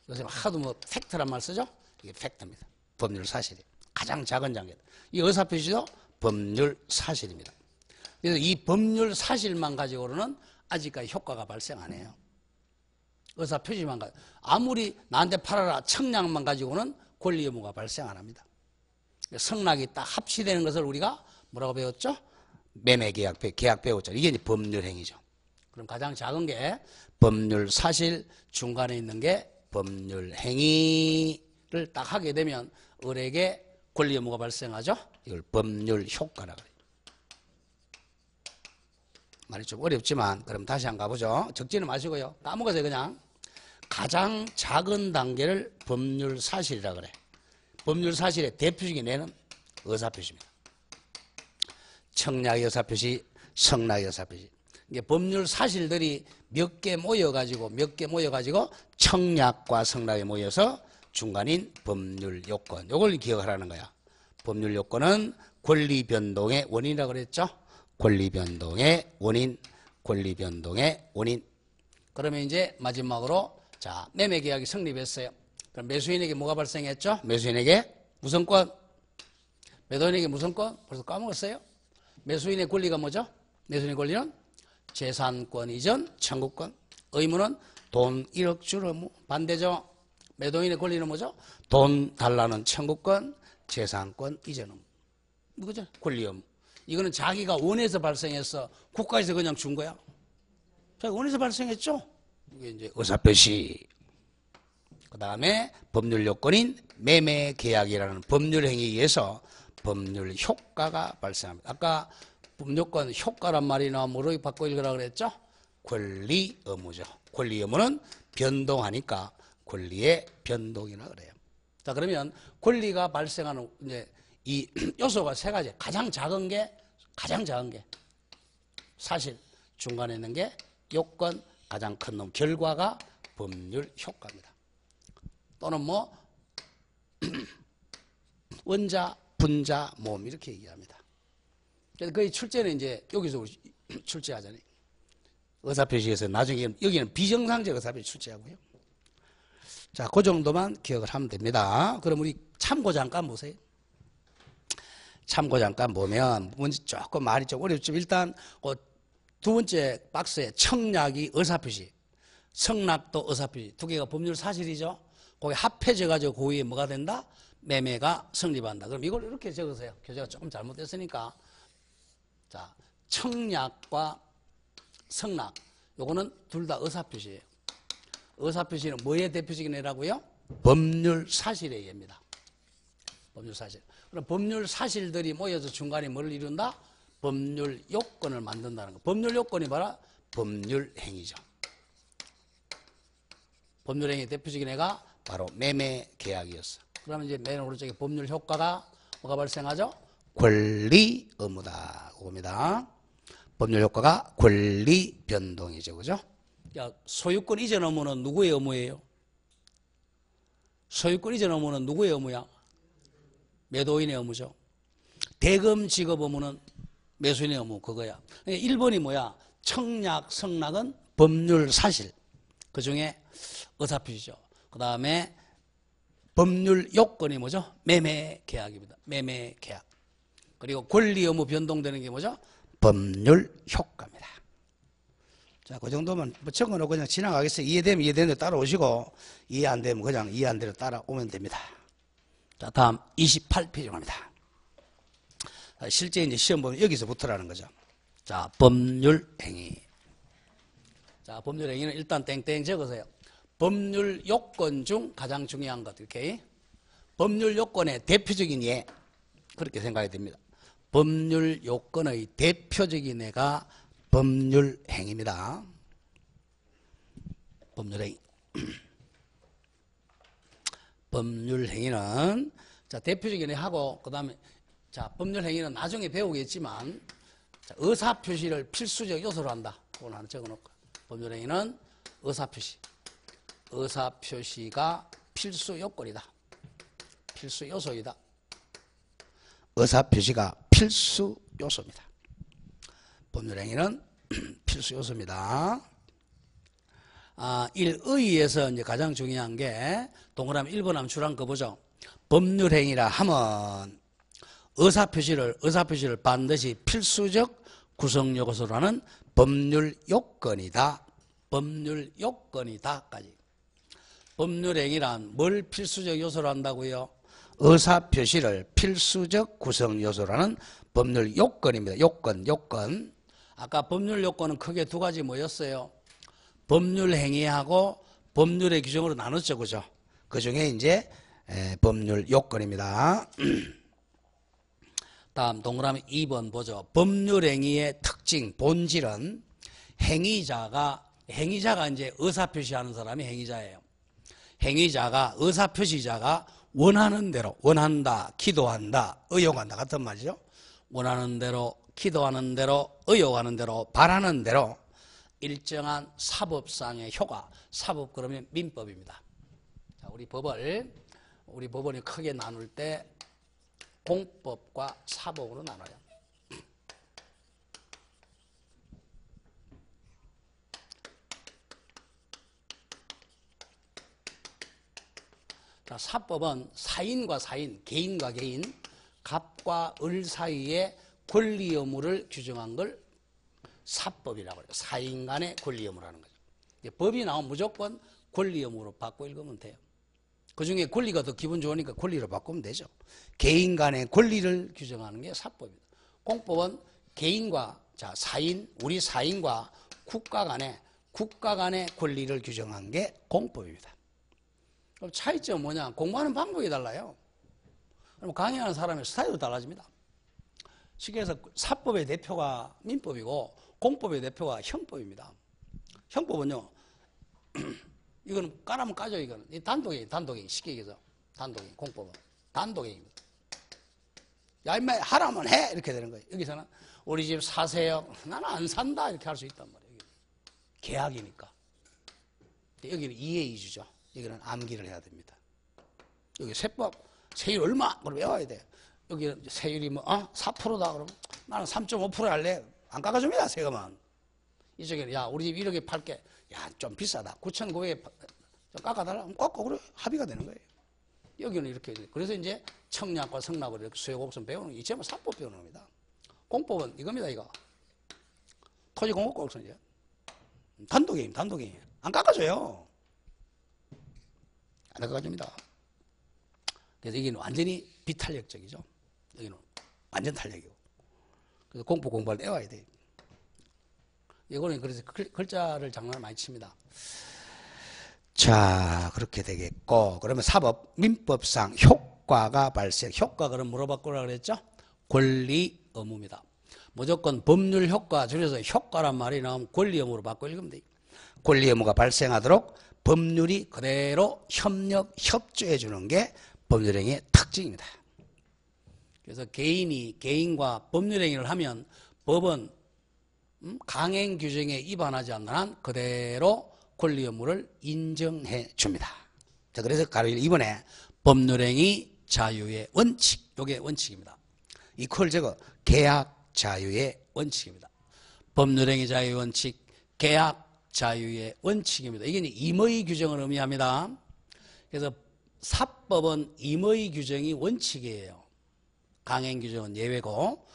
A: 요새 하도 뭐 팩트란 말 쓰죠? 이게 팩트입니다. 법률 사실이 가장 작은 단계다. 이 의사표시도 법률 사실입니다. 그래서 이 법률 사실만 가지고는 아직까지 효과가 발생 안 해요. 의사표시만 가지고 아무리 나한테 팔아라 청약만 가지고는 권리 의무가 발생 안 합니다. 성낙이 딱 합치되는 것을 우리가 뭐라고 배웠죠? 매매계약 배웠죠. 이게 이제 법률행위죠. 그럼 가장 작은 게 법률 사실, 중간에 있는 게 법률행위, 딱 하게 되면 을에게 권리 의무가 발생하죠. 이걸 법률 효과라고 해요. 말이 좀 어렵지만 그럼 다시 한번 가보죠. 적지는 마시고요. 까먹으세요. 그냥 가장 작은 단계를 법률 사실이라고 그래. 법률 사실의 대표적인 예는 의사표시입니다. 청약 의사표시, 성락 의사표시. 이게 법률 사실들이 몇 개 모여가지고 청약과 성락에 모여서 중간인 법률 요건. 요걸 기억하라는 거야. 법률 요건은 권리 변동의 원인이라고 그랬죠. 권리 변동의 원인, 권리 변동의 원인. 그러면 이제 마지막으로 자, 매매 계약이 성립했어요. 그럼 매수인에게 뭐가 발생했죠? 매수인에게 무선권. 매도인에게 무선권. 벌써 까먹었어요? 매수인의 권리가 뭐죠? 매수인의 권리는 재산권 이전 청구권. 의무는 돈 1억 줄 의무. 반대죠. 매도인의 권리는 뭐죠? 돈 달라는 청구권, 재산권 이전 의무. 이거죠? 권리 의무. 이거는 자기가 원해서 발생해서 국가에서 그냥 준 거야. 자기가 원해서 발생했죠? 이게 이제 의사표시. 그 다음에 법률 요건인 매매 계약이라는 법률 행위에 의해서 법률 효과가 발생합니다. 아까 법률권 효과란 말이나 뭐로 바꿔 읽으라 그랬죠? 권리 의무죠. 권리 의무는 변동하니까 권리의 변동이라 그래요. 자, 그러면 권리가 발생하는 이제 이 요소가 세 가지. 가장 작은 게 사실, 중간에 있는 게 요건, 가장 큰 놈 결과가 법률 효과입니다. 또는 뭐 원자, 분자, 모음 이렇게 얘기합니다. 그래서 거의 출제는 이제 여기서 출제하잖아요. 의사표시에서 나중에 여기는 비정상적 의사표시 출제하고요. 자, 그 정도만 기억을 하면 됩니다. 그럼 우리 참고 잠깐 보세요. 참고 잠깐 보면 문제 조금 말이 좀 어렵지만 일단 두 번째 박스에 청약이 의사표시, 성락도 의사표시 두 개가 법률 사실이죠. 거기 합해져 가지고 그 위에 뭐가 된다? 매매가 성립한다. 그럼 이걸 이렇게 적으세요. 교재가 조금 잘못됐으니까. 자, 청약과 성락 요거는 둘 다 의사표시예요. 의사표시는 뭐의 대표적인 예라고요? 법률 사실의 예입니다. 법률 사실. 그럼 법률 사실들이 모여서 중간에 뭘 이룬다? 법률 요건을 만든다는 거. 법률 요건이 바로 법률 행위죠. 법률 행위의 대표적인 예가 바로 매매 계약이었어. 그러면 이제 맨 오른쪽에 법률 효과가 뭐가 발생하죠? 권리 의무다. 그겁니다. 법률 효과가 권리 변동이죠. 그죠? 야, 소유권 이전 의무는 누구의 의무예요? 소유권 이전 의무는 누구의 의무야? 매도인의 의무죠. 대금 지급 의무는 매수인의 의무, 그거야. 1번이 뭐야? 청약, 성락은 법률 사실. 그 중에 의사표시죠. 그 다음에 법률 요건이 뭐죠? 매매 계약입니다. 매매 계약. 그리고 권리 의무 변동되는 게 뭐죠? 법률 효과입니다. 자, 그 정도면 적어놓고 그냥 지나가겠어요. 이해되면 이해되는 대로 따라오시고, 이해 안 되면 그냥 이해 안 되는 대로 따라오면 됩니다. 자, 다음 28페이지 갑니다. 실제 이제 시험 보면 여기서부터라는 거죠. 자, 법률 행위. 자, 법률 행위는 일단 땡땡 적으세요. 법률 요건 중 가장 중요한 것, 이렇게. 법률 요건의 대표적인 예. 그렇게 생각이 됩니다. 법률 요건의 대표적인 예가 법률 행위입니다. 법률 행위. 법률 행위는, 자, 대표적인 예 하고, 그 다음에, 자, 법률 행위는 나중에 배우겠지만, 자, 의사표시를 필수적 요소로 한다. 그걸 하나 적어 놓을까. 법률 행위는 의사표시. 의사표시가 필수 요건이다. 필수 요소이다. 의사표시가 필수 요소입니다. 법률행위는 필수 요소입니다. 의의에서 이제 가장 중요한 게 동그라미 1번 하면 줄한 거 보죠. 법률행위라 하면 의사표시를 반드시 필수적 구성 요소라는 법률 요건이다. 법률 요건이다까지. 법률행위란 뭘 필수적 요소로 한다고요? 의사표시를 필수적 구성 요소라는 법률 요건입니다. 요건. 아까 법률 요건은 크게 두 가지 뭐였어요? 법률 행위하고 법률의 규정으로 나눴죠. 그죠? 그 중에 이제 법률 요건입니다. 다음 동그라미 2번 보죠. 법률행위의 특징, 본질은 행위자가 이제 의사표시하는 사람이 행위자예요. 행위자가, 의사표시자가 원하는 대로, 원한다, 기도한다, 의욕한다 같은 말이죠. 원하는 대로, 기도하는 대로, 의욕하는 대로, 바라는 대로 일정한 사법상의 효과, 사법 그러면 민법입니다. 자, 우리 법원이 크게 나눌 때 공법과 사법으로 나눠요. 자, 사법은 사인과 사인, 개인과 개인, 갑과 을 사이의 권리 의무를 규정한 걸 사법이라고 해요. 사인 간의 권리 의무라는 거죠. 법이 나오면 무조건 권리 의무로 바꿔 읽으면 돼요. 그 중에 권리가 더 기분 좋으니까 권리로 바꾸면 되죠. 개인 간의 권리를 규정하는 게 사법입니다. 공법은 개인과, 자, 사인, 우리 사인과 국가 간의 권리를 규정한 게 공법입니다. 그럼 차이점은 뭐냐? 공부하는 방법이 달라요. 그럼 강의하는 사람의 스타일도 달라집니다. 쉽게 해서 사법의 대표가 민법이고 공법의 대표가 형법입니다. 형법은요, 이거는 까라면 까죠. 이거는 단독행위 쉽게 얘기해서 단독행위. 공법은 단독행위입니다. 야 인마 하라면 해 이렇게 되는 거예요. 여기서는 우리 집 사세요. 나는 안 산다 이렇게 할 수 있단 말이에요. 계약이니까. 여기는 이해이주죠. 여기는 암기를 해야 됩니다. 여기 세법 세율 얼마? 그럼 외워야 돼. 여기는 세율이 4%다 그러면 나는 3.5% 할래. 안 깎아줍니다 세금은. 이쪽에는 야 우리 집 1억에 팔게. 야 좀 비싸다. 9,900에 좀 깎아달라. 그럼 깎고 그래 합의가 되는 거예요. 여기는 이렇게. 그래서 이제 청약과 성납을 이렇게 수요곡선 배우는 게 전부 사법 배우는 겁니다. 공법은 이겁니다. 이거 토지공급곡선이죠. 단독이에요. 안 깎아줘요. 안 깎아줍니다. 그래서 여기는 완전히 비탄력적이죠. 여기는 완전 탄력이고. 그래서 공법 공부할 때 외워야 돼요. 이거는 그래서 글자를 장난을 많이 칩니다. 자, 그렇게 되겠고, 그러면 사법, 민법상 효과가 발생. 효과, 그럼 뭐로 바꾸라 그랬죠? 권리 의무입니다. 무조건 법률 효과, 줄여서 효과란 말이 나오면 권리 의무로 바꿔 읽으면 돼요. 권리 의무가 발생하도록 법률이 그대로 협조해 주는 게 법률행위의 특징입니다. 그래서 개인과 법률행위를 하면 법은 강행 규정에 위반하지 않는 한 그대로 권리 의무를 인정해 줍니다. 자, 그래서 가로일 2번에 법률행위 자유의 원칙, 이게 원칙입니다. 이 콜 적어 계약 자유의 원칙입니다. 법률행위 자유의 원칙, 계약 자유의 원칙입니다. 이게 임의 규정을 의미합니다. 그래서 사법은 임의 규정이 원칙이에요. 강행 규정은 예외고.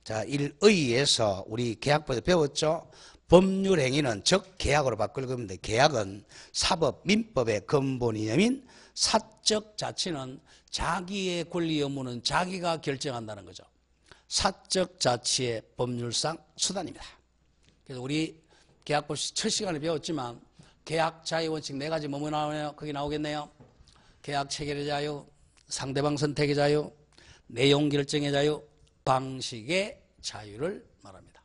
A: 자, 일의에서 우리 계약법에서 배웠죠. 법률행위는 즉 계약으로 바꿀 겁니다. 계약은 사법, 민법의 근본 이념인 사적 자치는 자기의 권리 의무는 자기가 결정한다는 거죠. 사적 자치의 법률상 수단입니다. 그래서 우리 계약법 첫 시간에 배웠지만 계약 자유 원칙 4가지 뭐뭐 나오네요? 거기 나오겠네요. 계약 체결의 자유, 상대방 선택의 자유, 내용 결정의 자유, 방식의 자유를 말합니다.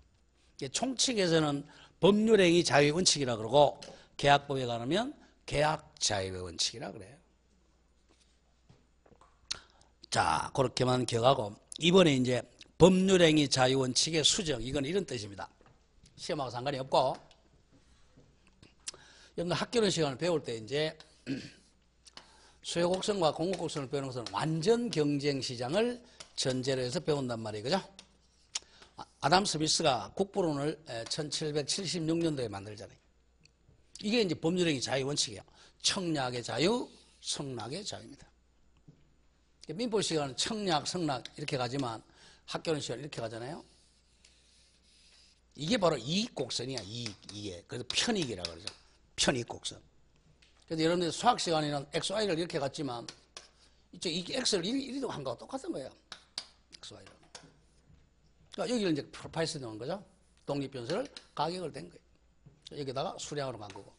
A: 총칙에서는 법률행위 자유의 원칙이라 그러고 계약법에 가면 계약 자유의 원칙이라 그래요. 자, 그렇게만 기억하고 이번에 이제 법률행위 자유 원칙의 수정, 이건 이런 뜻입니다. 시험하고 상관이 없고 여러분 학교는 시간을 배울 때 이제 수요곡선과 공급곡선을 배우는 것은 완전 경쟁 시장을 전제로 해서 배운단 말이에요. 그죠? 아담 스미스가 국부론을 1776년도에 만들잖아요. 이게 이제 법률행위 자유 원칙이에요. 청약의 자유, 성락의 자유입니다. 민법 시간은 청약, 성락 이렇게 가지만 학교는 시간 이렇게 가잖아요. 이게 바로 이익곡선이야. 이익에. 그래서 편익이라고 그러죠. 편익곡선. 그래서 여러분들 수학 시간에는 x, y를 이렇게 갔지만 이쪽 이 x를 이리도 한 거와 똑같은 거예요. x, y를. 그러니까 여기를 이제 프로파이스 넣은 거죠. 독립변수를 가격을 댄 거예요. 여기다가 수량으로 간 거고.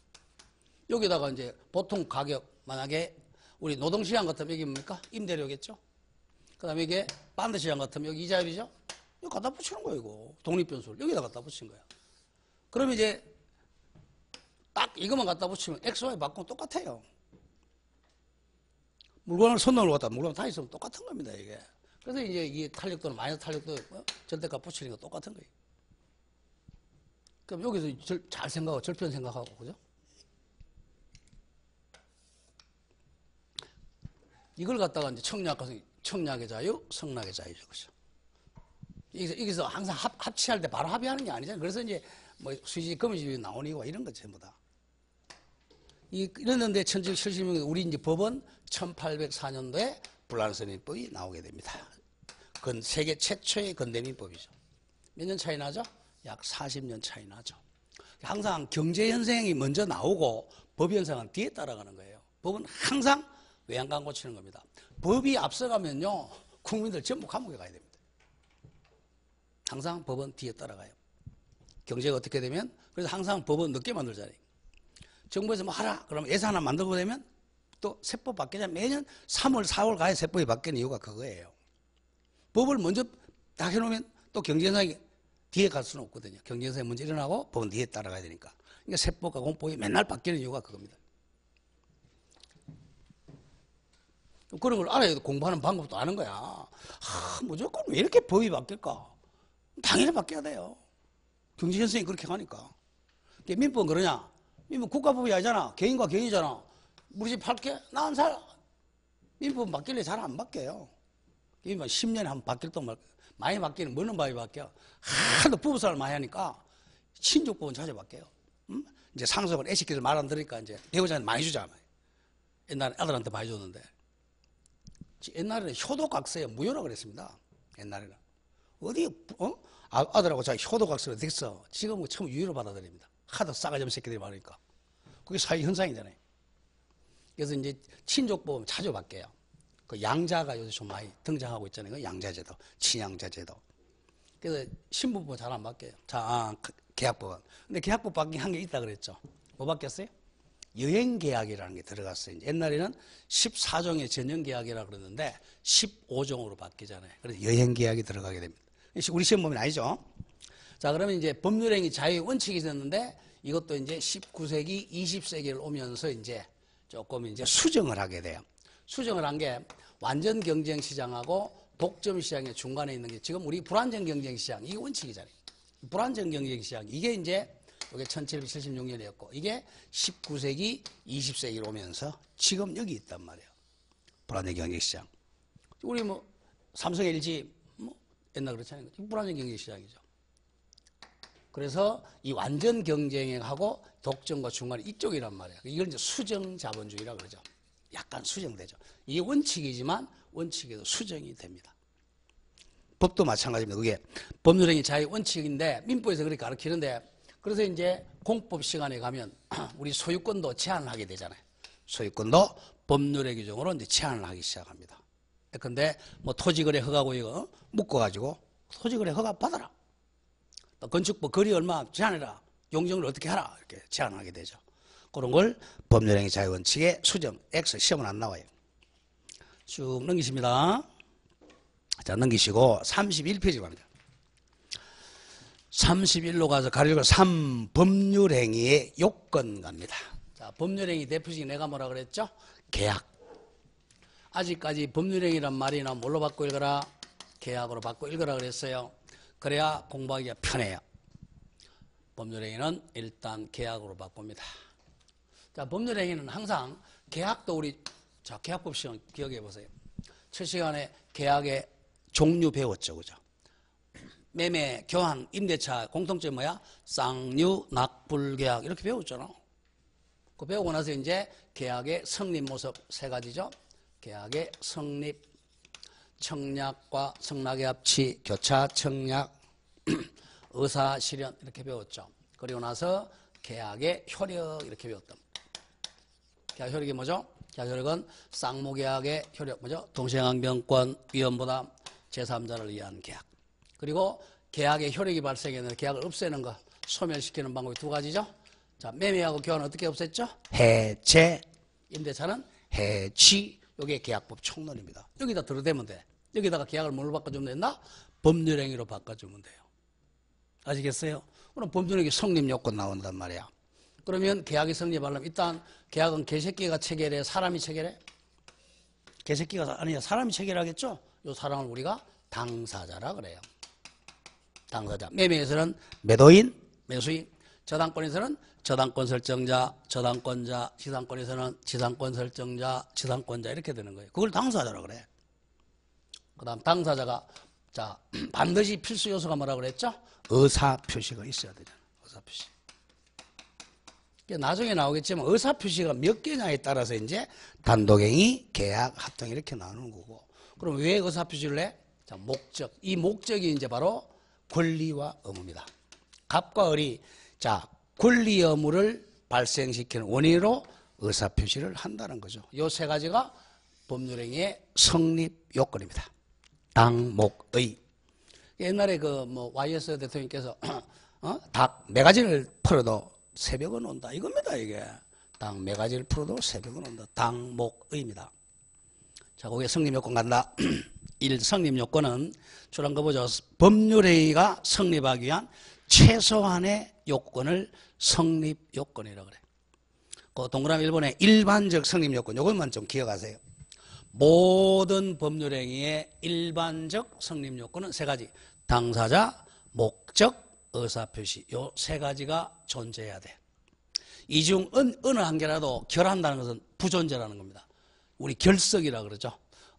A: 여기다가 이제 보통 가격 만약에 우리 노동시장 같으면 여기 뭡니까? 임대료겠죠? 그 다음에 이게 반드시장 같으면 여기 이자율이죠? 이거 갖다 붙이는 거예요, 이거. 독립변수를. 여기다 갖다 붙인 거야. 그럼 이제 딱 이것만 갖다 붙이면 XY 바꾸면 똑같아요. 물건을 손놈을 갖다 물건 다 있으면 똑같은 겁니다, 이게. 그래서 이제 이게 탄력도는 마이너스 탄력도 절대값 붙이는 거 똑같은 거예요. 그럼 여기서 잘 생각하고 절편 생각하고, 그죠? 이걸 갖다가 이제 청약의 자유, 성락의 자유죠, 그죠? 여기서 항상 합치할 때 바로 합의하는 게 아니잖아요. 그래서 이제 뭐 수지, 거미집이 나오는 이유가 이런 거 전부 다. 이랬는데 1770년 우리 이제 법은 1804년도에 불란서민법이 나오게 됩니다. 그건 세계 최초의 건대민법이죠. 몇 년 차이 나죠? 약 40년 차이 나죠. 항상 경제 현상이 먼저 나오고 법 현상은 뒤에 따라가는 거예요. 법은 항상 외양간 고치는 겁니다. 법이 앞서가면요, 국민들 전부 감옥에 가야 됩니다. 항상 법은 뒤에 따라가요. 경제가 어떻게 되면, 그래서 항상 법은 늦게 만들잖아요. 정부에서 뭐 하라 그러면 예산 하나 만들고 되면 또 세법 바뀌잖아요. 매년 3월, 4월 가야 세법이 바뀌는 이유가 그거예요. 법을 먼저 다 해놓으면 또 경제현상이 뒤에 갈 수는 없거든요. 경제현상이 먼저 일어나고 법은 뒤에 따라가야 되니까. 그러니까 세법과 공법이 맨날 바뀌는 이유가 그겁니다. 그런 걸 알아야 공부하는 방법도 아는 거야. 무조건 왜 이렇게 법이 바뀔까? 당연히 바뀌어야 돼요. 경제현상이 그렇게 가니까. 민법은 그러냐? 민법 국가법이 아니잖아. 개인과 개인이잖아. 우리 집 팔게? 나 안 살. 민법은 바뀔래 잘 안 바뀌어요. 민법은 10년에 한 번 바뀔 동 말까. 많이 바뀌는 뭐는 많이 바뀌어. 하도 부부싸움을 많이 하니까 친족법은 자주 바뀌어요. 이제 상속은 애시키들 말 안 들으니까 이제 배우자한테 많이 주잖아요. 옛날에 아들한테 많이 줬는데. 옛날에는 효도각서에 무효라고 그랬습니다. 옛날에는. 어디, 아들하고 자기 효도각서를 어떻게 써? 지금은 처음 유효로 받아들입니다. 하도 싸가지 없는 새끼들이 많으니까. 그게 사회 현상이잖아요. 그래서 이제 친족보험 자주 바뀌어요. 그 양자가 요새 좀 많이 등장하고 있잖아요. 그 양자제도, 친양자제도. 그래서 신부법 잘 안 바뀌어요. 계약법은. 근데 계약법 바뀐 한 게 있다 그랬죠. 뭐 바뀌었어요? 여행계약이라는 게 들어갔어요. 옛날에는 14종의 전형계약이라고 그러는데 15종으로 바뀌잖아요. 그래서 여행계약이 들어가게 됩니다. 우리 시험 보면 아니죠? 자, 그러면 이제 법률행위 자유의 원칙이 있었는데 이것도 이제 19세기, 20세기를 오면서 이제 조금 이제 수정을 하게 돼요. 수정을 한 게 완전 경쟁 시장하고 독점 시장의 중간에 있는 게 지금 우리 불안정 경쟁 시장, 이게 원칙이잖아요. 불안정 경쟁 시장, 이게 이제 이게 1776년이었고 이게 19세기, 20세기로 오면서 지금 여기 있단 말이에요. 불안정 경쟁 시장. 우리 뭐 삼성, LG 뭐 옛날 그렇잖아요. 불안정 경쟁 시장이죠. 그래서 이 완전 경쟁하고 독점과 중간에 이쪽이란 말이에요. 이걸 이제 수정 자본주의라고 그러죠. 약간 수정되죠. 이게 원칙이지만 원칙에도 수정이 됩니다. 법도 마찬가지입니다. 그게 법률행위 자유 원칙인데 민법에서 그렇게 가르치는데 그래서 이제 공법 시간에 가면 우리 소유권도 제한을 하게 되잖아요. 소유권도 법률의 규정으로 이제 제한을 하기 시작합니다. 근데 뭐 토지거래 허가고 이거 묶어가지고 토지거래 허가 받아라. 건축법 거리 얼마 제한해라. 용적을 어떻게 하라. 이렇게 제한하게 되죠. 그런 걸 법률행위 자유원칙의 수정, X 시험은 안 나와요. 쭉 넘기십니다. 자, 넘기시고 31페이지 갑니다. 31로 가서 가려고 3 법률행위의 요건 갑니다. 자, 법률행위 대표식 내가 뭐라 그랬죠? 계약. 아직까지 법률행위란 말이나 뭘로 바꿔 읽어라? 계약으로 바꿔 읽어라 그랬어요. 그래야 공부하기가 편해요. 법률행위는 일단 계약으로 바꿉니다. 자, 법률행위는 항상 계약도 우리 자 계약법 시간 기억해 보세요. 첫 시간에 계약의 종류 배웠죠, 그죠? 매매, 교환, 임대차 공통점이 뭐야? 쌍유, 낙불계약 이렇게 배웠잖아. 그 배우고 나서 이제 계약의 성립 모습 세 가지죠. 계약의 성립, 청약과 성락의 합치, 교차, 청약, 의사, 실현 이렇게 배웠죠. 그리고 나서 계약의 효력 이렇게 배웠다. 계약 효력이 뭐죠? 계약 효력은 쌍무계약의 효력 뭐죠? 동시행항변권, 위험보다 제3자를 위한 계약. 그리고 계약의 효력이 발생했는데 계약을 없애는 거, 소멸시키는 방법이 두 가지죠. 자, 매매하고 교환은 어떻게 없앴죠? 해체. 임대차는 해지. 이게 계약법 총론입니다. 여기다 들어대면 돼. 여기다가 계약을 뭘로 바꿔주면 된다? 법률행위로 바꿔주면 돼요. 아시겠어요? 그럼 법률행위 성립요건 나온단 말이야. 그러면 계약이 성립하려면 일단 계약은 개새끼가 체결해? 사람이 체결해? 개새끼가 아니야. 사람이 체결하겠죠? 이 사람을 우리가 당사자라 그래요. 당사자. 매매에서는 매도인, 매수인. 저당권에서는 저당권 설정자, 저당권자. 지상권에서는 지상권 설정자, 지상권자. 이렇게 되는 거예요. 그걸 당사자라 그래. 그 다음 당사자가 자 반드시 필수 요소가 뭐라 그랬죠? 의사표시가 있어야 되잖아. 의사표시. 나중에 나오겠지만 의사표시가 몇 개냐에 따라서 이제 단독행위, 계약, 합동 이렇게 나누는 거고. 그럼 왜 의사표시를 해? 자, 목적. 이 목적이 이제 바로 권리와 의무입니다. 갑과 을이 자 권리 의무를 발생시키는 원인으로 의사표시를 한다는 거죠. 이 세 가지가 법률행위의 성립 요건입니다. 당, 목, 의. 옛날에 그 뭐 YS 대통령께서 닭 매가지를 풀어도 새벽은 온다. 이겁니다, 이게. 당 매가지를 풀어도 새벽은 온다. 당, 목, 의입니다. 자, 거기에 성립 요건 간다. 1. 성립 요건은 출한 거 보죠. 법률행위가 성립하기 위한 최소한의 요건을 성립 요건이라고 그래. 그 동그라미 1번에 일반적 성립 요건. 요것만 좀 기억하세요. 모든 법률행위의 일반적 성립 요건은 세 가지. 당사자, 목적, 의사표시. 요 세 가지가 존재해야 돼. 이 중 어느 한 개라도 결한다는 것은 부존재라는 겁니다. 우리 결석이라 그러죠.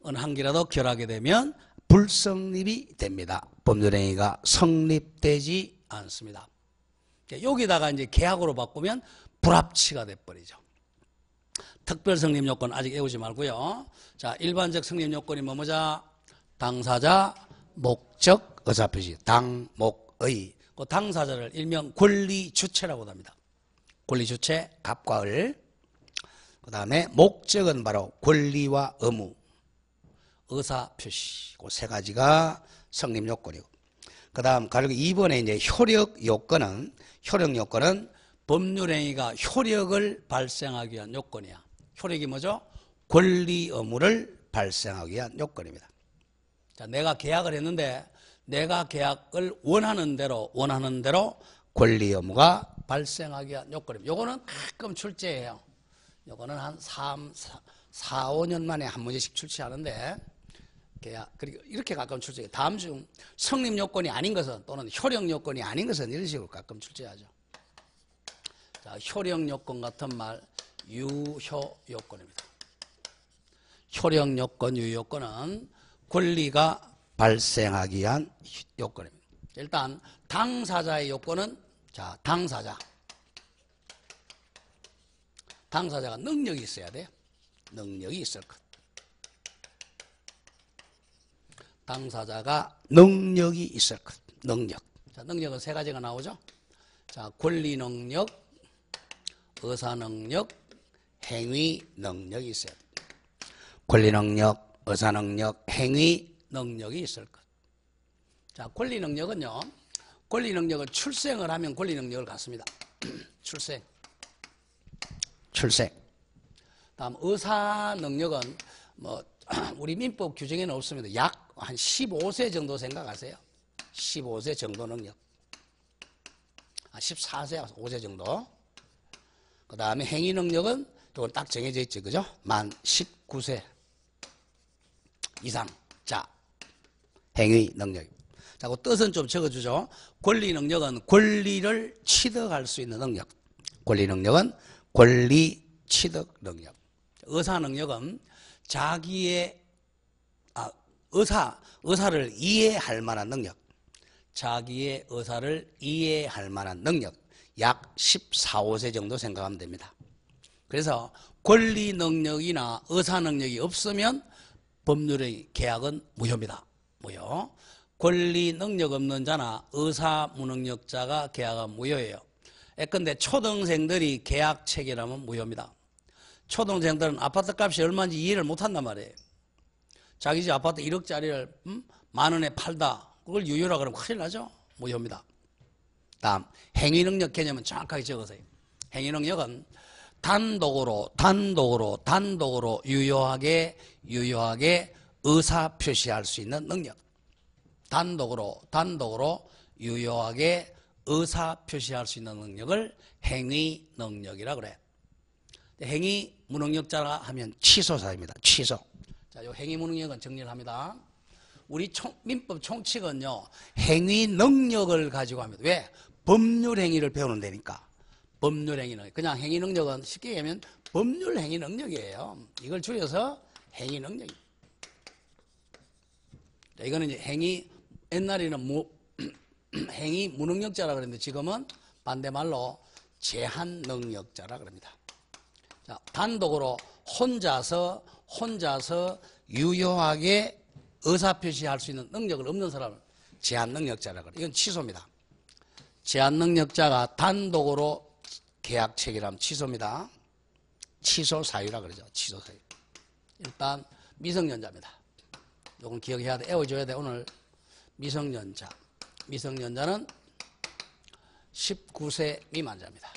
A: 어느 한 개라도 결하게 되면 불성립이 됩니다. 법률행위가 성립되지 않습니다. 여기다가 이제 계약으로 바꾸면 불합치가 돼버리죠. 특별 성립 요건 아직 외우지 말고요. 자, 일반적 성립 요건이 뭐뭐자? 당사자, 목적, 의사표시. 당, 목, 의. 그 당사자를 일명 권리주체라고 합니다. 권리주체, 갑과 을. 그 다음에 목적은 바로 권리와 의무, 의사표시. 그 세 가지가 성립 요건이고. 그 다음 가령 2번에 이제 효력 요건은 법률행위가 효력을 발생하기 위한 요건이야. 효력이 뭐죠? 권리 의무를 발생하기 위한 요건입니다. 자, 내가 계약을 했는데 내가 계약을 원하는 대로 권리 의무가 발생하기 위한 요건입니다. 요거는 가끔 출제해요. 요거는 한 4, 5년 만에 한 문제씩 출제하는데 계약, 그리고 이렇게 가끔 출제해요. 다음 중 성립 요건이 아닌 것은 또는 효력 요건이 아닌 것은 이런 식으로 가끔 출제하죠. 자, 효력 요건 같은 말 유효 요건입니다. 효력 요건, 유효 요건은 권리가 발생하기 위한 요건입니다. 일단 당사자의 요건은 자, 당사자가 능력이 있어야 돼요. 능력이 있을 것. 당사자가 능력이 있을 것. 능력. 자, 능력은 세 가지가 나오죠. 자, 권리 능력, 의사 능력, 행위 능력이 있어야 돼. 권리 능력, 의사 능력, 행위 능력이 있을 것. 자, 권리 능력은요. 권리 능력은 출생을 하면 권리 능력을 갖습니다. 출생. 다음 의사 능력은 뭐 우리 민법 규정에는 없습니다. 약 한 15세 정도 생각하세요. 15세 정도 능력. 14세, 5세 정도. 그 다음에 행위 능력은 이건 딱 정해져 있죠. 그죠? 만 19세 이상. 자, 행위 능력. 자, 그 뜻은 좀 적어주죠. 권리 능력은 권리를 취득할 수 있는 능력. 권리 능력은 권리 취득 능력. 의사 능력은 자기의 의사를 이해할 만한 능력. 자기의 의사를 이해할 만한 능력. 약 14, 5세 정도 생각하면 됩니다. 그래서 권리 능력이나 의사 능력이 없으면 법률의 계약은 무효입니다. 무효. 권리 능력 없는 자나 의사 무능력자가 계약은 무효예요. 예컨대 초등생들이 계약 체결하면 무효입니다. 초등생들은 아파트 값이 얼마인지 이해를 못한단 말이에요. 자기 집 아파트 1억짜리를 만 원에 팔다. 그걸 유효라 그러면 큰일 나죠. 무효입니다. 다음 행위능력 개념은 정확하게 적으세요. 행위능력은 단독으로 유효하게 의사 표시할 수 있는 능력. 단독으로 유효하게 의사 표시할 수 있는 능력을 행위 능력이라 그래. 행위 무능력자라 하면 취소사입니다. 취소. 자, 요 행위 무능력은 정리를 합니다. 우리 민법 총칙은요, 행위 능력을 가지고 합니다. 왜? 법률 행위를 배우는 데니까. 법률 행위 능력. 그냥 행위 능력은 쉽게 얘기하면 법률 행위 능력이에요. 이걸 줄여서 행위 능력입니다. 자, 이거는 이제 옛날에는 행위 무능력자라 그랬는데 지금은 반대말로 제한 능력자라 그럽니다. 자, 단독으로 혼자서 유효하게 의사표시할 수 있는 능력을 없는 사람을 제한 능력자라 그래요. 이건 취소입니다. 제한 능력자가 단독으로 계약 체결하면 취소입니다. 취소 사유라 그러죠. 취소 사유. 일단 미성년자입니다. 이건 기억해야 돼. 외워줘야 돼. 오늘 미성년자는 19세 미만자입니다.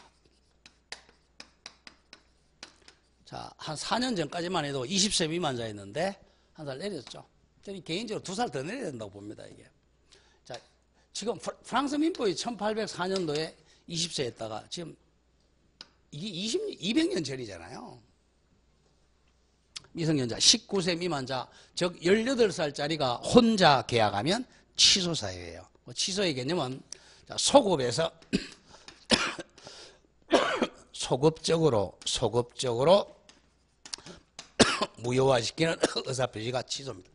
A: 자, 한 4년 전까지만 해도 20세 미만자였는데 한 살 내렸죠. 저는 개인적으로 2살 더 내려야 된다고 봅니다. 이게. 자, 지금 프랑스 민법이 1804년도에 20세였다가 지금 이게 200년 전이잖아요. 미성년자 19세 미만자, 즉 18살짜리가 혼자 계약하면 취소 사유예요. 취소의 개념은 소급에서 소급적으로 무효화시키는 의사표시가 취소입니다.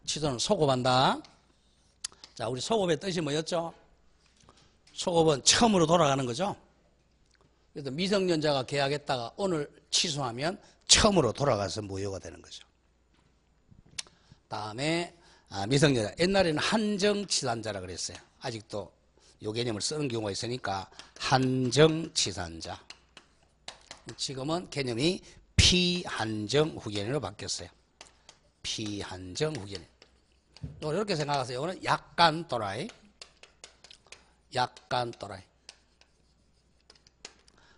A: 취소는 소급한다. 자, 우리 소급의 뜻이 뭐였죠? 소급은 처음으로 돌아가는 거죠. 그래서 미성년자가 계약했다가 오늘 취소하면 처음으로 돌아가서 무효가 되는 거죠. 다음에 미성년자, 옛날에는 한정치산자라 그랬어요. 아직도 이 개념을 쓰는 경우가 있으니까 한정치산자. 지금은 개념이 피한정후견인으로 바뀌었어요. 피한정후견인. 이렇게 생각하세요. 이거는 약간 또라이.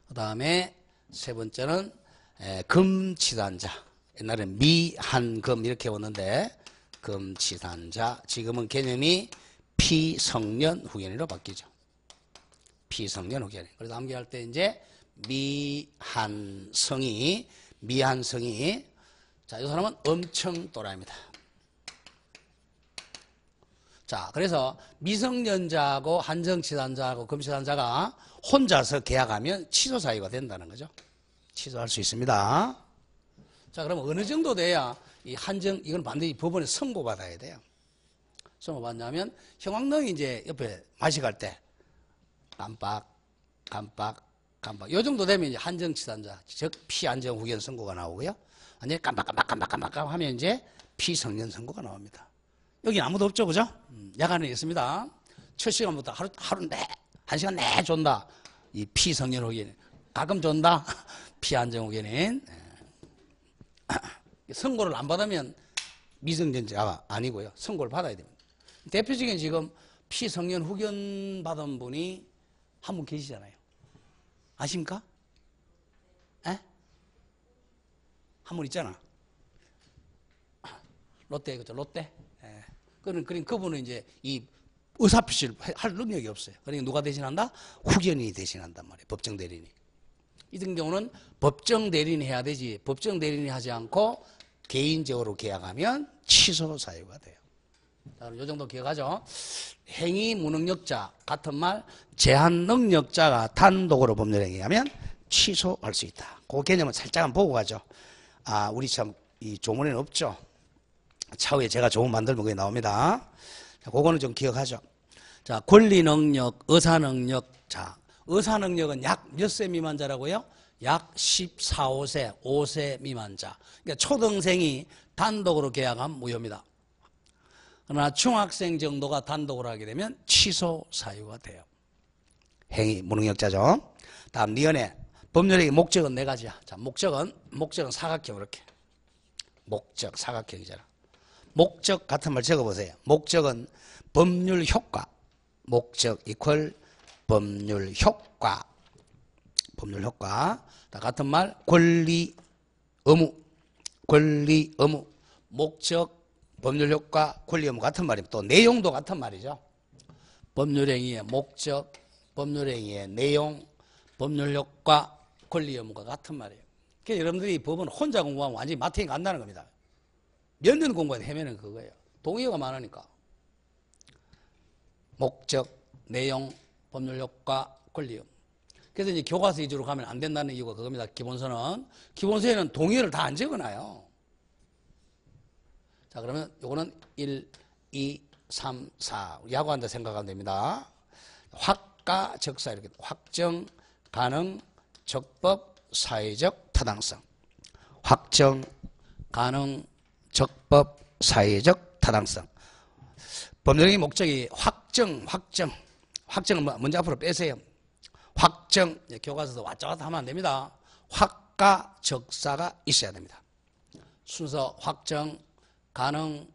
A: 그 다음에 세 번째는 금치산자. 옛날에는 미한금 이렇게 오는데 금치산자. 지금은 개념이 피성년 후견인으로 바뀌죠. 피성년 후견인. 그래서 암기할 때 이제 미한성이. 자, 이 사람은 엄청 또라이입니다. 자, 그래서 미성년자하고 한정치산자하고 금치산자가 혼자서 계약하면 취소 사유가 된다는 거죠. 취소할 수 있습니다. 자, 그럼 어느 정도 돼야 이건 반드시 법원에 선고받아야 돼요. 선고받냐면 형광등이 이제 옆에 마시갈 때 깜빡 요 정도 되면 이제 한정치산자, 즉 피한정후견 선고가 나오고요. 완전히 깜빡 하면 이제 피성년 선고가 나옵니다. 여기 아무도 없죠, 그죠? 야간에 있습니다. 첫 시간부터 하루 내, 1시간 내 존다. 이 피성년 후견인. 가끔 존다. 피한정 후견인. 선고를 안 받으면 미성년자가 아니고요. 선고를 받아야 됩니다. 대표적인 지금 피성년 후견 받은 분이 한 분 계시잖아요. 아십니까? 에? 한 분 있잖아. 롯데, 그죠? 롯데. 그분은 이제 이 의사표시를 할 능력이 없어요. 그러니까 누가 대신한다? 후견인이 대신한단 말이에요. 법정 대리인이. 이런 경우는 법정 대리인이 해야 되지. 법정 대리인이 하지 않고 개인적으로 계약하면 취소 사유가 돼요. 자, 이 정도 기억하죠? 행위 무능력자 같은 말, 제한 능력자가 단독으로 법률 행위하면 취소할 수 있다. 그 개념을 살짝 한번 보고 가죠. 우리 참 이 조문에는 없죠. 차후에 제가 조문 만들면 그게 나옵니다. 자, 그거는 좀 기억하죠. 자, 권리 능력, 의사 능력. 자, 의사 능력은 약 몇 세 미만자라고요? 약 14, 5세 미만자. 그러니까 초등생이 단독으로 계약하면 무효입니다. 그러나 중학생 정도가 단독으로 하게 되면 취소 사유가 돼요. 행위 무능력자죠. 다음 니은의 법률의 목적은 4가지야. 자, 목적은 사각형 이렇게. 목적 사각형이잖아. 목적 같은 말 적어보세요. 목적은 법률 효과. 목적 이퀄 법률 효과. 법률 효과. 같은 말 권리, 의무, 권리, 의무, 목적, 법률 효과, 권리, 의무 같은 말입니다. 또 내용도 같은 말이죠. 법률 행위의 목적, 법률 행위의 내용, 법률 효과, 권리, 의무가 같은 말이에요. 그래서 여러분들이 법은 혼자 공부하면 완전히 마탱이 간다는 겁니다. 몇 년 공부해도 헤매는 그거예요. 동의어가 많으니까. 목적, 내용, 법률 효과, 권리, 의무. 그래서 이제 교과서 위주로 가면 안 된다는 이유가 그겁니다. 기본서는. 기본서에는 동의어를 다 안 적어놔요. 자, 그러면 요거는 1, 2, 3, 4. 야구한다 생각하면 됩니다. 확가, 적사 이렇게. 확정, 가능, 적법, 사회적 타당성. 확정, 가능, 적법, 사회적 타당성. 법률의 목적이 확정은 먼저 앞으로 빼세요. 확정, 교과서에서 왔다 갔다 하면 안 됩니다. 확가, 적사가 있어야 됩니다. 순서 확정, 가능,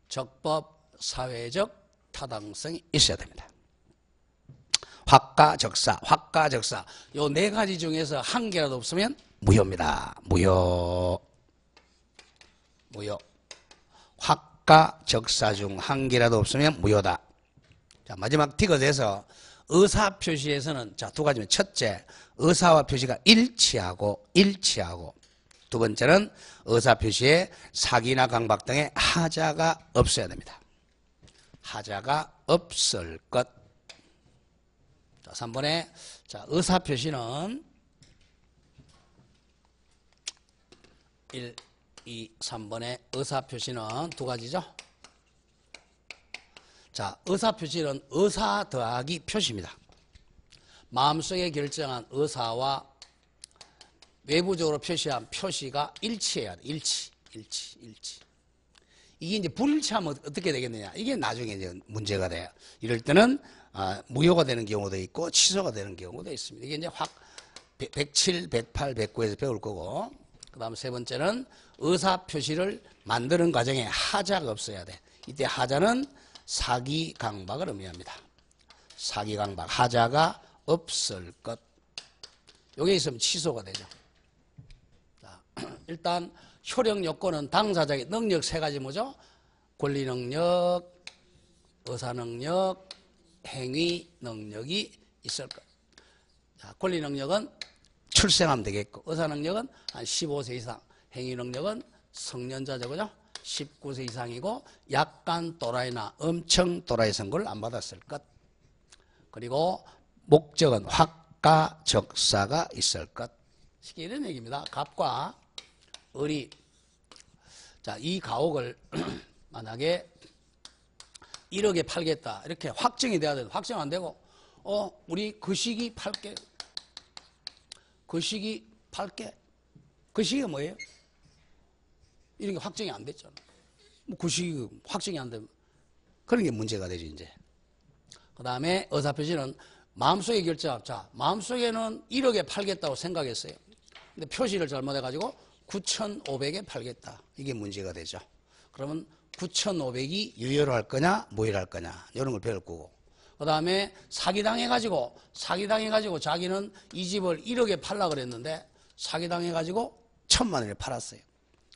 A: 적법, 사회적 타당성이 있어야 됩니다. 확가, 적사 요 네 가지 중에서 한 개라도 없으면 무효입니다. 무효. 확가, 적사 중 한 개라도 없으면 무효다. 자, 마지막 D가 돼서 의사 표시에서는 자, 두 가지면 첫째, 의사와 표시가 일치하고 두 번째는 의사 표시에 사기나 강박 등의 하자가 없어야 됩니다. 하자가 없을 것. 자, 3번에 자, 의사 표시는 1, 2, 3번에 의사 표시는 두 가지죠. 자, 의사 표시는 의사 더하기 표시입니다. 마음속에 결정한 의사와 외부적으로 표시한 표시가 일치해야 돼. 일치. 이게 이제 불일치하면 어떻게 되겠느냐. 이게 나중에 이제 문제가 돼요. 이럴 때는 무효가 되는 경우도 있고 취소가 되는 경우도 있습니다. 이게 이제 107, 108, 109에서 배울 거고. 그 다음 세 번째는 의사 표시를 만드는 과정에 하자가 없어야 돼. 이때 하자는 사기 강박을 의미합니다. 사기 강박, 하자가 없을 것. 요게 있으면 취소가 되죠. 자, 일단 효력 요건은 당사자의 능력 세 가지 뭐죠? 권리 능력, 의사 능력, 행위 능력이 있을 것. 자, 권리 능력은 출생하면 되겠고, 의사 능력은 한 15세 이상, 행위 능력은 성년자죠, 그죠? 19세 이상이고 약간 또라이나 엄청 또라이 선고를 안 받았을 것. 그리고 목적은 확가, 적사가 있을 것. 쉽게 이런 얘기입니다. 갑과 을이 자, 이 가옥을 만약에 1억에 팔겠다 이렇게 확정이 돼야 되는데 확정 안 되고 우리 그 시기 팔게. 그 시기 팔게. 그 시기가 뭐예요? 이런 게 확정이 안 됐잖아. 뭐 그 시기 확정이 안 되면 그런 게 문제가 되죠, 이제. 그 다음에 의사표시는 마음속에 결정. 자, 마음속에는 1억에 팔겠다고 생각했어요. 근데 표시를 잘못해가지고 9,500에 팔겠다. 이게 문제가 되죠. 그러면 9,500이 유효로 할 거냐, 무효로 할 거냐, 이런 걸 배울 거고. 그 다음에 사기당해가지고 자기는 이 집을 1억에 팔려고 그랬는데 사기당해가지고 1,000만 원에 팔았어요.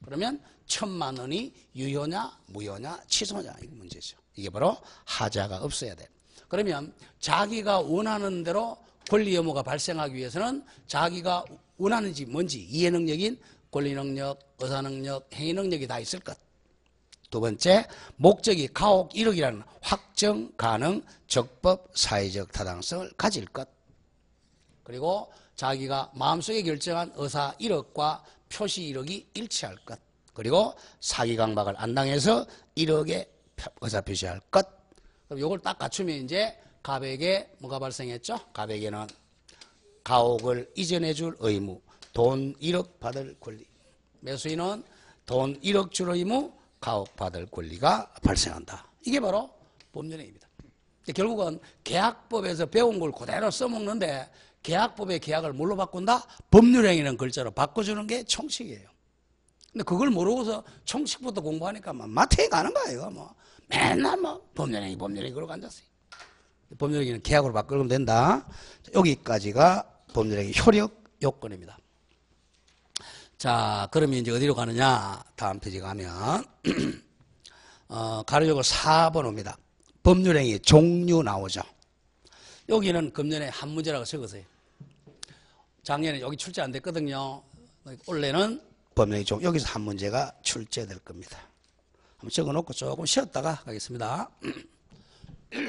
A: 그러면 1,000만 원이 유효냐, 무효냐, 취소냐, 이게 문제죠. 이게 바로 하자가 없어야 돼. 그러면 자기가 원하는 대로 권리 의무가 발생하기 위해서는 자기가 원하는지 뭔지 이해 능력인 권리 능력, 의사 능력, 행위 능력이 다 있을 것. 두 번째, 목적이 가옥 1억이라는 확정, 가능, 적법, 사회적 타당성을 가질 것. 그리고 자기가 마음속에 결정한 의사 1억과 표시 1억이 일치할 것. 그리고 사기 강박을 안 당해서 1억에 의사 표시할 것. 그럼 이걸 딱 갖추면 이제 갑에게 뭐가 발생했죠? 갑에게는 가옥을 이전해 줄 의무, 돈 1억 받을 권리. 매수인은 돈 1억 줄 의무, 가옥 받을 권리가 발생한다. 이게 바로 법률행위입니다. 결국은 계약법에서 배운 걸 그대로 써먹는데 계약법의 계약을 뭘로 바꾼다? 법률행위는 글자로 바꿔주는 게 총칙이에요. 근데 그걸 모르고서 총칙부터 공부하니까 마태에 가는 거예요. 뭐 맨날 법률행위 그러고 앉았어요. 법률행위는 계약으로 바꾸면 된다. 여기까지가 법률행위 효력 요건입니다. 자, 그러면 이제 어디로 가느냐? 다음 페이지 가면 가로열고 4번 옵니다. 법률행위 종류 나오죠. 여기는 금년에 한 문제라고 적으세요. 작년에 여기 출제 안 됐거든요. 올해는 법률행위 종류 여기서 한 문제가 출제될 겁니다. 한번 적어놓고 조금 쉬었다가 가겠습니다.